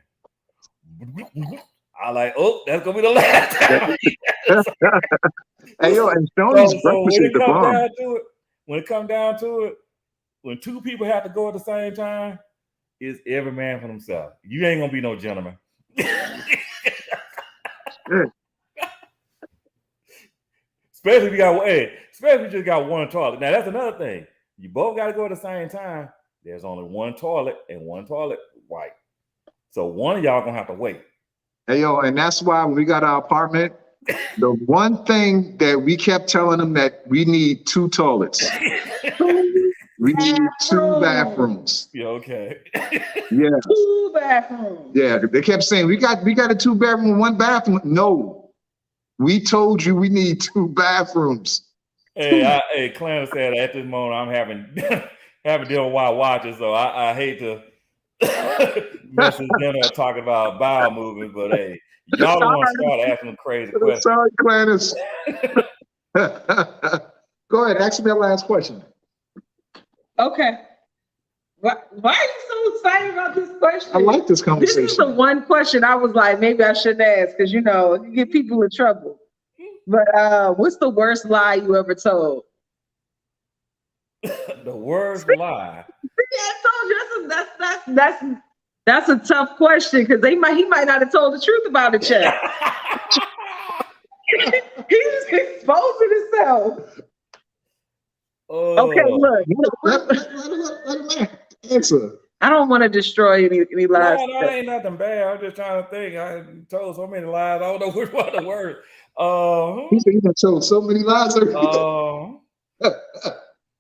I like, oh, that's gonna be the last time. Hey, yo, and Shoney's breakfast is the bomb. When it comes down to it, when two people have to go at the same time, it's every man for himself. You ain't gonna be no gentleman. Especially if you just got one toilet. Now that's another thing. You both got to go at the same time. There's only one toilet and one toilet wipe. So one of y'all gonna have to wait. Hey, yo, and that's why when we got our apartment, the one thing that we kept telling them that we need 2 toilets. We need 2 bathrooms. Yeah, okay. Yeah. 2 bathrooms. Yeah, they kept saying we got a 2-bedroom, 1 bathroom. No, we told you we need 2 bathrooms. Hey, Clarence said at this moment I'm having dinner while watching, so I hate to mess with dinner talking about bowel movement, but hey, y'all don't want to start asking them crazy questions. Sorry, Clarence. Go ahead, ask me that last question. Okay. Why are you so excited about this question? I like this conversation. This is the one question I was like, maybe I shouldn't ask because, you know, you get people in trouble. But what's the worst lie you ever told? The worst lie. Yeah, I told you that's a tough question because he might not have told the truth about it yet. He's exposing himself. Oh. Okay, look. Let him answer. I don't want to destroy any lies. No, ain't nothing bad. I'm just trying to think. I told so many lies. I don't know which one the worst. He said he done told so many lies.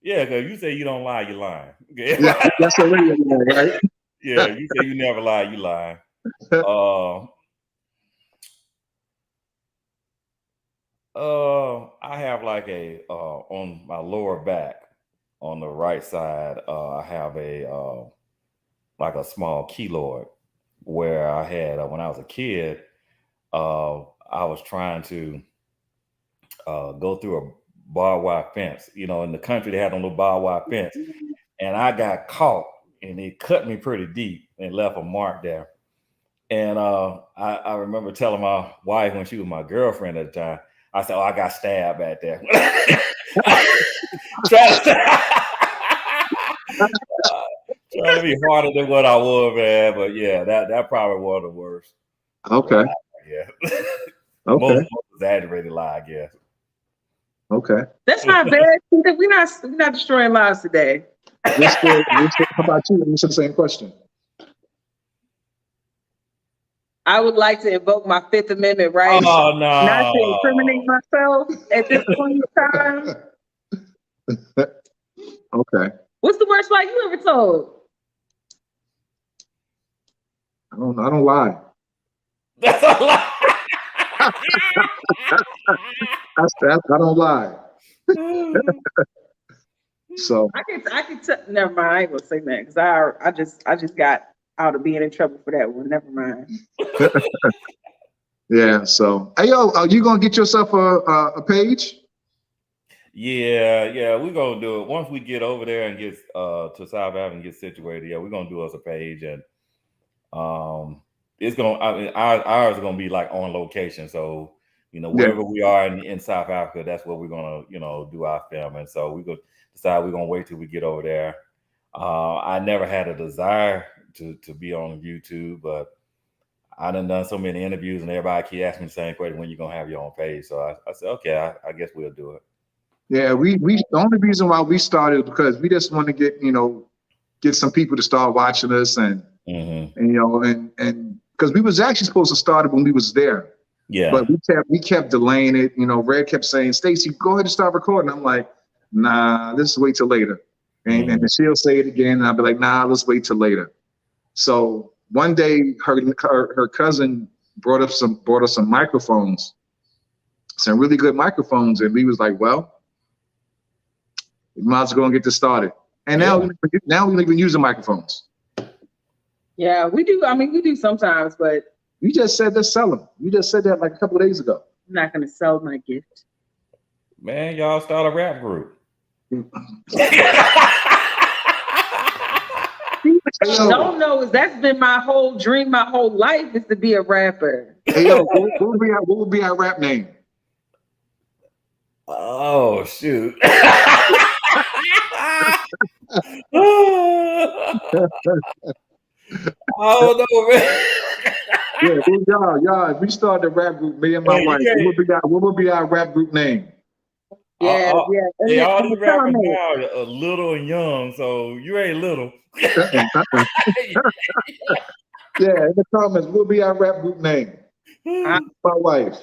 Yeah, because you say you don't lie, you lying. Yeah, that's a radio man, right? Yeah, you say you never lie, you lying. I have like a on my lower back on the right side. I have a like a small keloid where I had when I was a kid. I was trying to go through a barbed wire fence. You know, in the country they had a little barbed wire fence, and I got caught, and it cut me pretty deep and left a mark there. And I remember telling my wife when she was my girlfriend at the time, I said, "Oh, I got stabbed back there." trying, trying to be harder than what I was, man. But yeah, that probably was the worst. Okay. Yeah. Okay. Most exaggerated lie, I guess. Okay. That's not bad. We're not destroying lives today. How about you? Answer the same question. I would like to invoke my Fifth Amendment right Oh not to no! incriminate myself at this point in time. Okay. What's the worst lie you ever told? I don't lie. That's a lie. I don't lie. So I can tell. Never mind. I ain't gonna say that because I just got out of being in trouble for that one. Never mind. yeah. So hey yo, are you gonna get yourself a page? Yeah, we're gonna do it once we get over there and get to South Africa and get situated. Yeah, we're gonna do us a page, and it's gonna. I mean, ours is gonna be like on location. So wherever we are in South Africa, that's where we're gonna do our filming. So we're gonna decide we're gonna wait till we get over there. I never had a desire to be on YouTube, but I done so many interviews, and everybody keep asking me the same question: when you gonna have your own page? So I said, okay, I guess we'll do it. Yeah, we the only reason why we started because we just want to get some people to start watching us and because we was actually supposed to start it when we was there. Yeah. But we kept delaying it. Red kept saying, Stacey, go ahead and start recording. I'm like, nah, let's wait till later. And she'll say it again, and I'll be like, nah, let's wait till later. So one day her cousin brought us some microphones, some really good microphones, and we was like, well, we might as well go and get this started. And now we don't even use the microphones. Yeah, we do. I mean, we do sometimes, but you just said let's sell them. You just said that like a couple of days ago. I'm not going to sell my gift. Man, y'all start a rap group. Don't know is that's been my whole dream, my whole life is to be a rapper. Hey yo, what would be our rap name? Oh shoot. Oh no, man. Yeah, y'all, if we start the rap group, me and my wife, what would be our rap group name? Yeah. Hey, all these rappers now are little and young, so you ain't little. Yeah, in the comments, what would be our rap group name? My wife.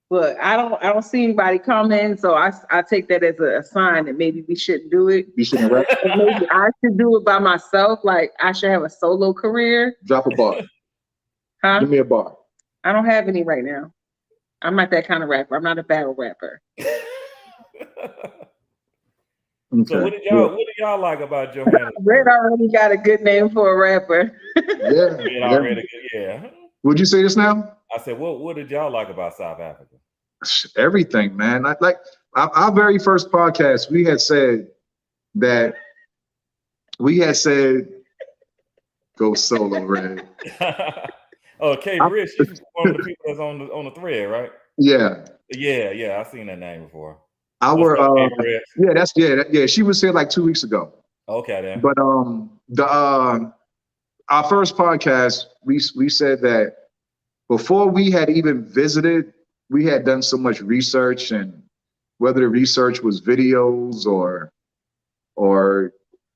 Look, I don't see anybody commenting, so I take that as a sign that maybe we shouldn't do it. You shouldn't rap. Maybe I should do it by myself. Like I should have a solo career. Drop a bar. Huh? Give me a bar. I don't have any right now. I'm not that kind of rapper. I'm not a battle rapper. Okay. So what do y'all like about Johannesburg? Red already got a good name for a rapper. Yeah. Would you say this now? I said, what did y'all like about South Africa? Everything, man. Like our very first podcast, we had said go solo, Red. Okay, Rich, she's one of the people that's on the thread, right? Yeah. Yeah, I've seen that name before. She was here like 2 weeks ago. Okay, then. But our first podcast, we said that before we had even visited, we had done so much research, and whether the research was videos or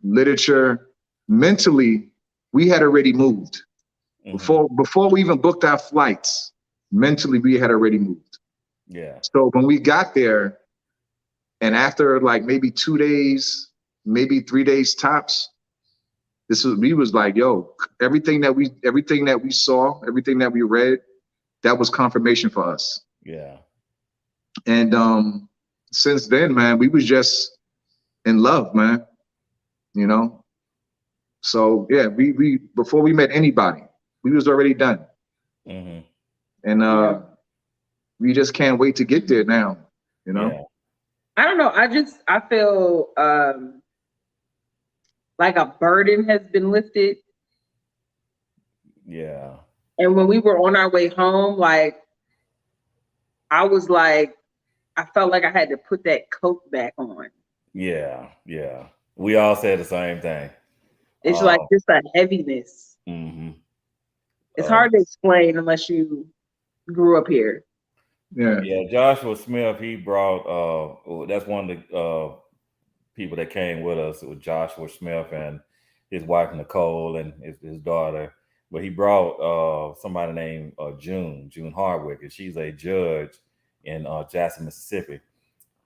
literature, mentally we had already moved. Before we even booked our flights, mentally we had already moved. Yeah. So when we got there, And after like maybe 2 days, maybe 3 days tops, we was like, yo, everything that we saw, everything that we read, that was confirmation for us. Yeah. And since then, man, we was just in love, man. You know. So yeah, we before we met anybody, we was already done. Mm-hmm. And we just can't wait to get there now. You know. Yeah. I don't know. I feel like a burden has been lifted. Yeah. And when we were on our way home, like I was like, I felt like I had to put that coat back on. Yeah. Yeah. We all said the same thing. It's like just a heaviness. Mm-hmm. It's hard to explain unless you grew up here. Yeah. Yeah. Joshua Smith, he brought that's one of the people that came with us. It was Joshua Smith and his wife Nicole and his daughter. But he brought somebody named June Hardwick, and she's a judge in Jackson, Mississippi.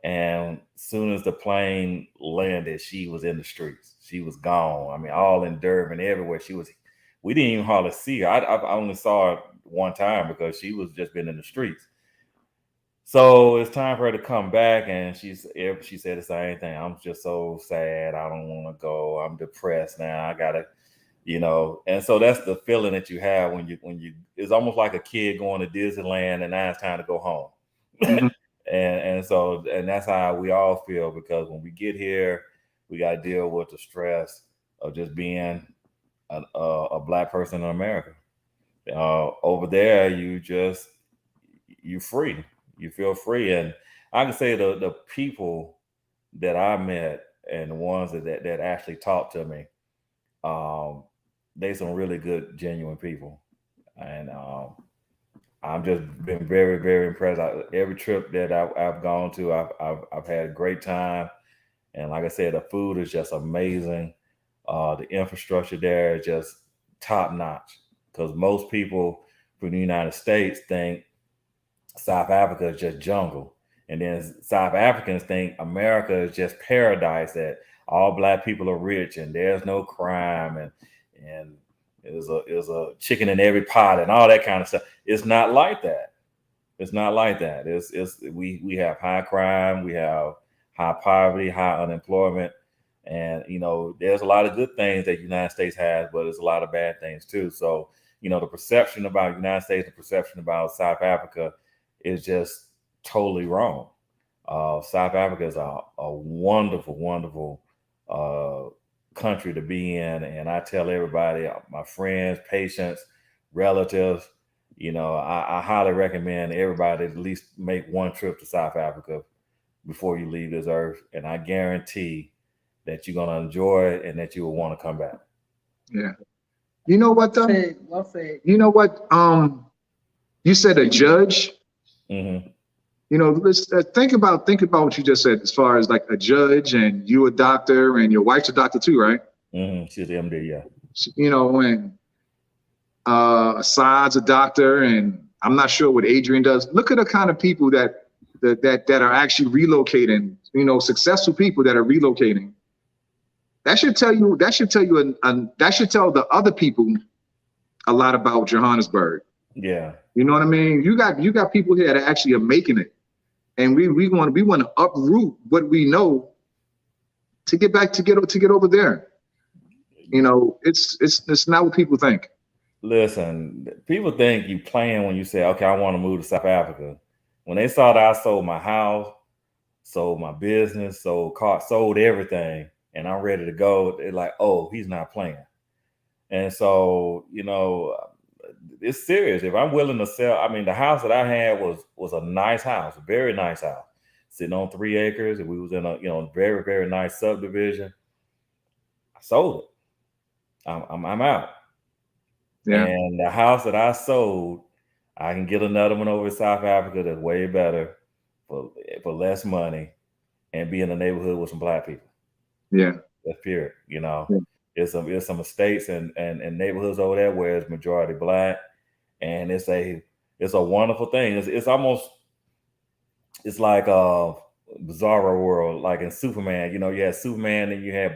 And as soon as the plane landed, she was in the streets. She was gone. I mean, all in Durban, everywhere. We didn't even hardly see her. I only saw her one time because she was just been in the streets. So it's time for her to come back, and she said the same thing. I'm just so sad. I don't want to go. I'm depressed now. I gotta, and so that's the feeling that you have when you. It's almost like a kid going to Disneyland, and now it's time to go home. Mm-hmm. and that's how we all feel, because when we get here, we got to deal with the stress of just being a Black person in America. Over there, you free. You feel free. And I can say the people that I met and the ones that actually talked to me, they some really good, genuine people. And I'm just been very, very impressed. Every trip that I've gone to, I've had a great time. And like I said, the food is just amazing. The infrastructure there is just top notch, because most people from the United States think South Africa is just jungle. And then South Africans think America is just paradise, that all Black people are rich and there's no crime and there's a chicken in every pot and all that kind of stuff. It's not like that. It's not like that. We have high crime, we have high poverty, high unemployment. And, there's a lot of good things that the United States has, but there's a lot of bad things too. So, the perception about the United States, the perception about South Africa is just totally wrong. South Africa is a wonderful, wonderful country to be in. And I tell everybody, my friends, patients, relatives, I highly recommend everybody at least make one trip to South Africa before you leave this earth. And I guarantee that you're going to enjoy it and that you will want to come back. Yeah. You know what, though? Well said. You know what? You said a judge. Mm-hmm. Let's think about what you just said, as far as like a judge, and you a doctor, and your wife's a doctor too, right? Mm-hmm. She's the MD, yeah. And Assad's a doctor, and I'm not sure what Adrian does. Look at the kind of people that are actually relocating. Successful people that are relocating. That should tell the other people a lot about Johannesburg. Yeah. You know what I mean? You got people here that actually are making it. And we want to uproot what we know to get over there. It's not what people think. Listen, people think you playing when you say, okay, I want to move to South Africa. When they saw that I sold my house, sold my business, sold everything, and I'm ready to go, they're like, oh, he's not playing. And so, it's serious. If I'm willing to sell, the house that I had was a nice house, a very nice house, sitting on 3 acres, and we was in a very, very nice subdivision. I sold it. I'm out. Yeah. And the house that I sold, I can get another one over in South Africa that's way better for less money, and be in a neighborhood with some Black people. Yeah, that's period. Yeah. There's some estates and neighborhoods over there where it's majority Black, and it's a wonderful thing. It's almost, it's like Bizarro world, like in Superman. You know, you had Superman and you had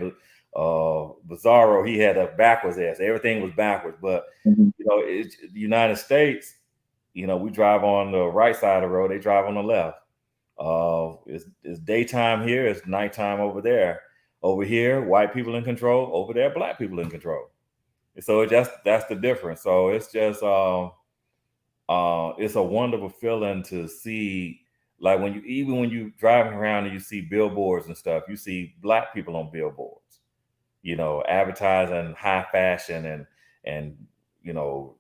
Bizarro. He had a backwards ass. Everything was backwards. But Mhm. you know, it's the United States. You know, we drive on the right side of the road. They drive on the left. It's daytime here. It's nighttime over there. Over here, white people in control. Over there, black people in control. So that's the difference. So it's just it's a wonderful feeling to see, like when you driving around and you see billboards and stuff, you see black people on billboards, you know, advertising high fashion and you know,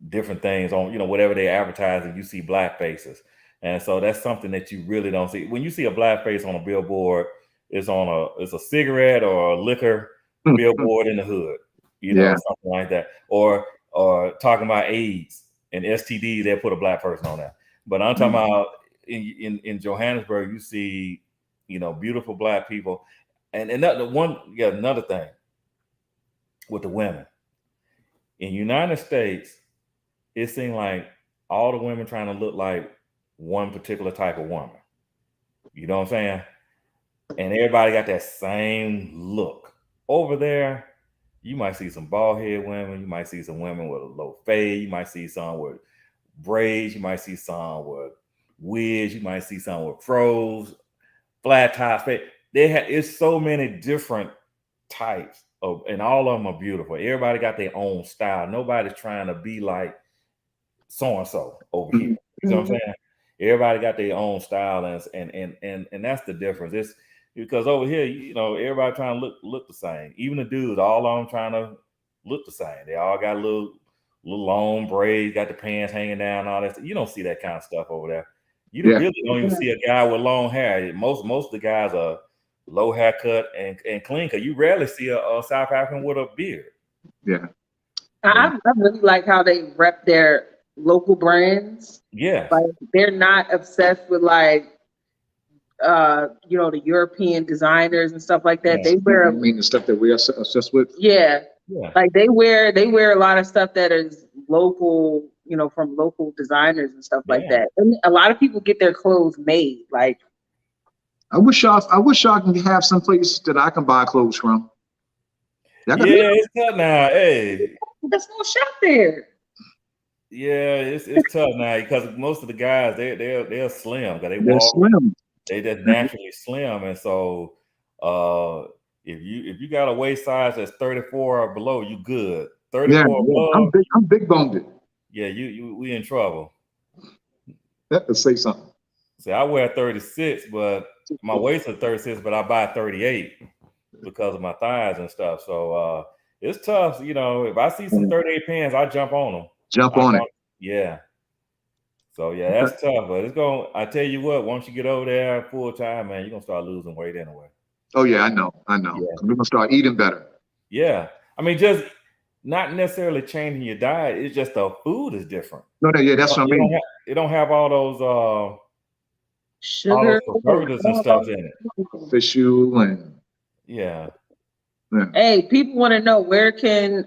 different things on, you know, whatever they advertising, you see black faces. And so that's something that you really don't see. When you see a black face on a billboard, it's a cigarette or a liquor billboard in the hood, you know, Yeah. something like that. Or talking about AIDS and STD, they put a black person on that. But I'm talking about in Johannesburg, you see, you know, beautiful black people. And another thing with the women. In United States, it seemed like all the women trying to look like one particular type of woman. You know what I'm saying? And everybody got that same look. Over there, you might see some bald head women. You might see some women with a low fade. You might see some with braids. You might see some with wigs. You might see some with froze, flat top fade. It's so many different types of, and all of them are beautiful. Everybody got their own style. Nobody's trying to be like so and so over here. You know what I'm saying? Everybody got their own style, and that's the difference. It's because over here, you know, everybody trying to look the same. Even the dudes, all of them trying to look the same. They all got little long braids, got the pants hanging down, all that. You don't see that kind of stuff over there. You really don't even see a guy with long hair. Most of the guys are low haircut and clean. Cause you rarely see a South African with a beard. Yeah. I really like how they rep their local brands. Yeah. Like they're not obsessed with like you know, the European designers and stuff like that. Yeah. They wear I mean the stuff that we're obsessed with. yeah. Yeah. Like they wear a lot of stuff that is local, you know, from local designers and stuff like Yeah. that. And a lot of people get their clothes made. Like I wish y'all can have some place that I can buy clothes from. Yeah, it's tough now. Hey, there's no shop there. yeah, it's tough now because most of the guys they're slim because They're slim. They just naturally slim, and so if you got a waist size that's 34 or below, you good. 34 or below, I'm big boned. Yeah, we in trouble. Let's say something. See, I wear 36, but my waist is 36, but I buy 38 because of my thighs and stuff. So it's tough, you know. If I see some 38 pants, I jump on them. Jump on it. Yeah. So yeah, that's tough, but I tell you what, once you get over there full time, man, you're gonna start losing weight anyway. Oh yeah, I know. Yeah. We're gonna start eating better. Yeah. I mean, just not necessarily changing your diet, it's just the food is different. No, that's what I mean. It don't have all those sugar preservatives and stuff in it. Fish oil and yeah. Hey, people want to know where can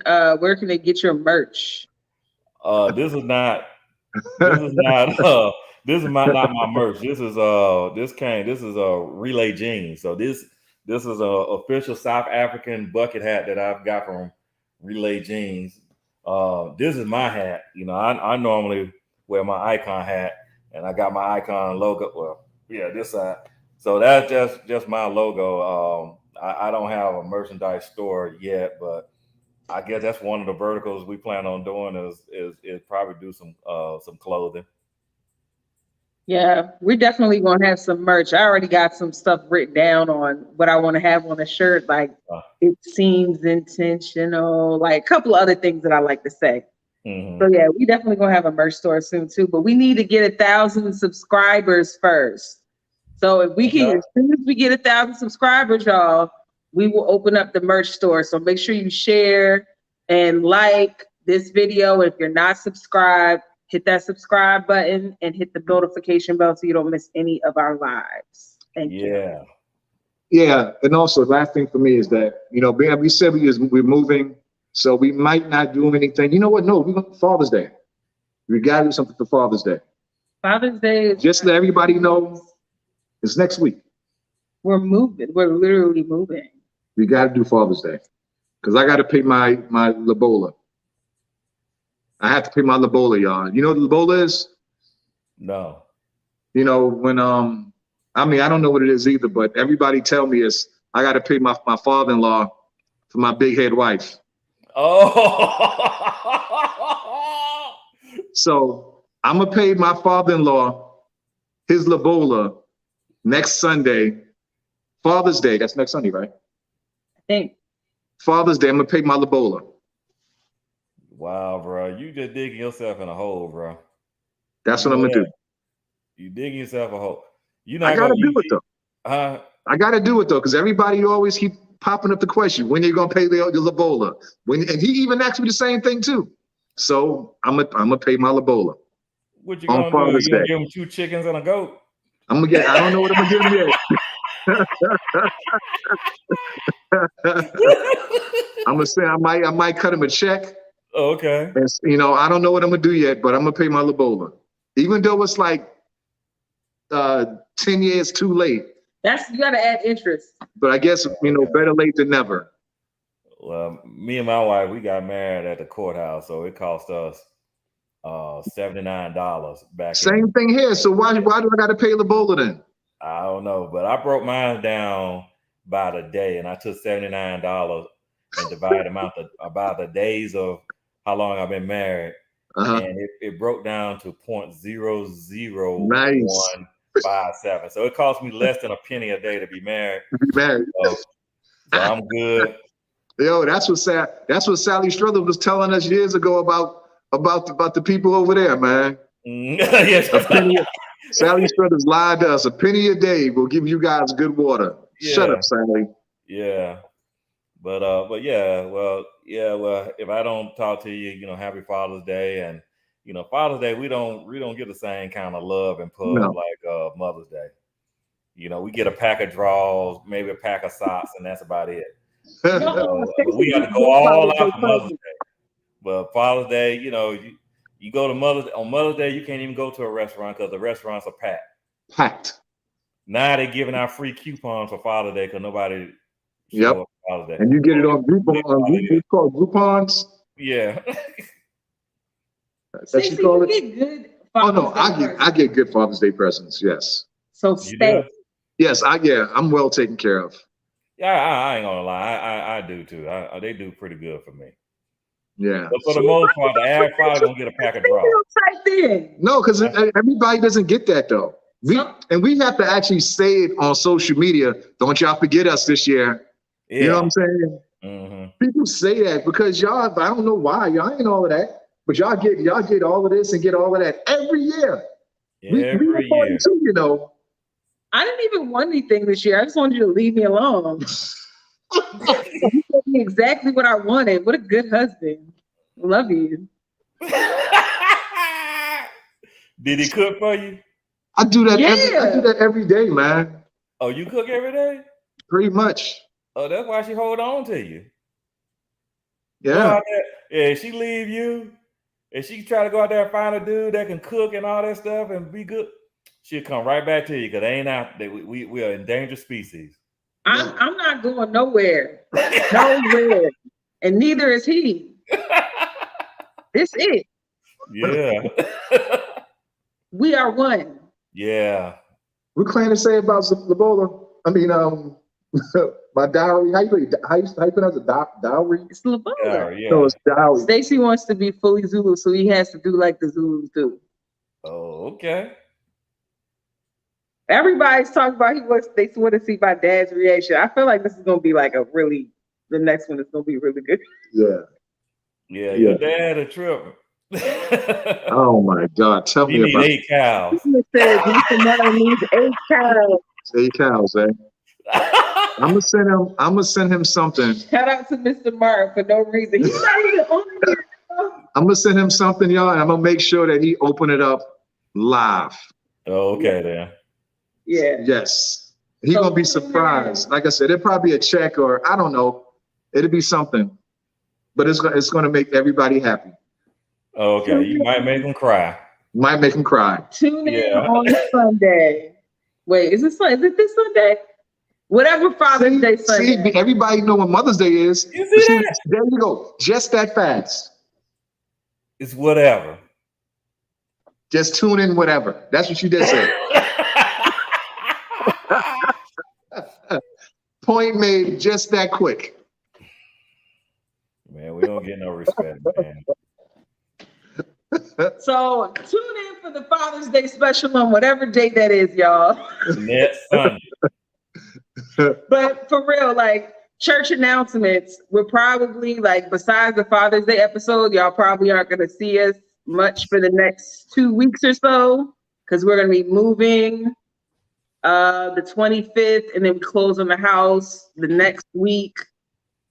they get your merch? This is not not my merch. This is Relay Jeans. So this is a official South African bucket hat that I've got from Relay Jeans. This is my hat. You know, I normally wear my icon hat, and I got my icon logo. Well, yeah, this side. So that's just my logo. I don't have a merchandise store yet, but I guess that's one of the verticals we plan on doing is probably do some clothing. Yeah, we're definitely gonna have some merch. I already got some stuff written down on what I want to have on a shirt. Like it seems intentional, like a couple of other things that I like to say. So yeah, we definitely gonna have a merch store soon too. But we need to get 1,000 subscribers first. So if we can, as soon as we get 1,000 subscribers, y'all, we will open up the merch store. So make sure you share and like this video. If you're not subscribed, hit that subscribe button and hit the notification bell so you don't miss any of our lives. Thank you. Yeah, and also last thing for me is that, you know, we said we're moving, so we might not do anything. You know what? No, we're going to Father's Day. We got to do something for Father's Day. Father's Day is Just let everybody know it's next week. we're moving. We're literally moving. We got to do Father's Day because I got to pay my Lobola. I have to pay my Lobola, y'all. You know what Lobola is? No. You know, when I mean, I don't know what it is either, but everybody tell me it's I got to pay my father-in-law for my big head wife. Oh. So I'm gonna pay my father-in-law his Lobola next Sunday, Father's Day. That's next Sunday, right? I think. Father's Day. I'm gonna pay my Lobola. Wow, bro. You just digging yourself in a hole, bro. That's what I'm gonna do. You digging yourself a hole. I gotta do it though. I gotta do it though, because everybody always keep popping up the question, when are you gonna pay the Lobola? And he even asked me the same thing too. So I'm gonna pay my Lobola. What you gonna do? You gonna give him 2 chickens and a goat? I don't know what I'm gonna give him yet. I'm gonna say I might cut him a check. Oh, okay. And, you know, I don't know what I'm gonna do yet, but I'm gonna pay my Lobola. Even though it's like 10 years too late. You gotta add interest. But I guess, you know, better late than never. Well, me and my wife, we got married at the courthouse, so it cost us $79 back. Same thing here. So why do I gotta pay Lobola then? I don't know, but I broke mine down by the day, and I took $79 and divided them out about the days of how long I've been married, and it broke down to 0.00157. So it cost me less than a penny a day to be married. So I'm good. Yo, that's what Sally Struthers was telling us years ago about the people over there, man. Yes. Sally Struthers lied to us. A penny a day will give you guys good water. Yeah. Shut up, Sally. Yeah. But yeah, well, if I don't talk to you, you know, happy Father's Day. And you know, Father's Day, we don't get the same kind of love and pub like Mother's Day. You know, we get a pack of drawers, maybe a pack of socks, and that's about it. We got to go all out for Mother's Day. But Father's Day, you know, you go to Mother's Day, you can't even go to a restaurant because the restaurants are packed. Now they're giving out free coupons for Father's Day because nobody. Yep. And you get it on Groupon. It's called Groupons. Yeah. Stacey, you get good Father's Day I get good Father's Day presents. Yes. So stay. Yes, I'm well taken care of. Yeah, I ain't gonna lie. I do too. They do pretty good for me. Yeah. But for the most part, the average father gonna get a pack of drawers. No, because everybody doesn't get that though. We have to actually say it on social media. Don't y'all forget us this year. Yeah. You know what I'm saying? Mm-hmm. People say that because y'all, I don't know why, y'all ain't all of that, but y'all get all of this and get all of that every year. Every year. Too, you know. I didn't even want anything this year. I just wanted you to leave me alone. You told me exactly what I wanted. What a good husband. Love you. Did he cook for you? I do that. I do that every day, man. Oh, you cook every day? Pretty much. Oh, that's why she hold on to you. Yeah. Yeah, she leave you, and she try to go out there and find a dude that can cook and all that stuff and be good. She'll come right back to you because they ain't out. We are endangered species. I'm not going nowhere. Nowhere. And neither is he. This it. Yeah. We are one. Yeah. What claim to say about Lobola? I mean, my dowry. How you pronounce it? Dowry? It's Lobola. Yeah. No, it's dowry. Stacey wants to be fully Zulu, so he has to do like the Zulus do. Oh, okay. Everybody's talking about they want to see my dad's reaction. I feel like this is gonna be like the next one is gonna be really good. Yeah. Yeah, your dad a trip. Oh my God! Tell me about 8 cows. He said Mr. Mother needs 8 cows. 8 cows, eh? I'm gonna send him something. Shout out to Mr. Martin for no reason. He's not even on here. I'm gonna send him something, y'all, and I'm gonna make sure that he open it up live. Oh, okay, then. Yeah. Yes. He's gonna be surprised. Like I said, it'll probably be a check or I don't know. It'll be something. But it's gonna make everybody happy. Okay. You might make them cry. Might make him cry. Tune in Yeah. on Sunday. Wait, is it this Sunday? Whatever Father's Day Sunday. See, everybody know what Mother's Day is. You see that? There you go. Just that fast. It's whatever. Just tune in, whatever. That's what you just said. Point made just that quick. Man, we don't get no respect, man. So tune in for the Father's Day special on whatever date that is, y'all. Next Sunday. But for real, like church announcements, we're probably like, besides the Father's Day episode, y'all probably aren't going to see us much for the next 2 weeks or so, because we're going to be moving the 25th, and then we close on the house the next week.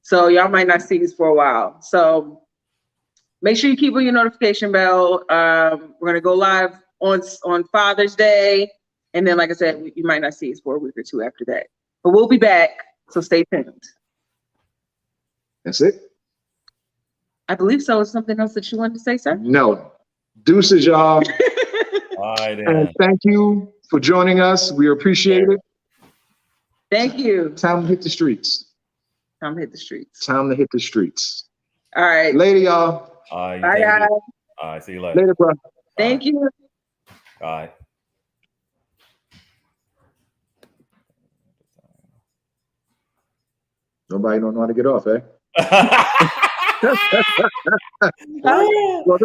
So y'all might not see us for a while. So make sure you keep on your notification bell. We're going to go live on Father's Day. And then, like I said, you might not see us for a week or two after that. But we'll be back, so stay tuned. That's it? I believe so. Is something else that you wanted to say, sir? No. Deuces, y'all. All right, And then. thank you for joining us. We appreciate it. Thank you. Time to hit the streets. Time to hit the streets. Time to hit the streets. All right. Later, y'all. All right, Bye, guys. all right, see you later. Later, bro. Thank you. All right. Nobody don't know how to get off, eh? Oh. Well,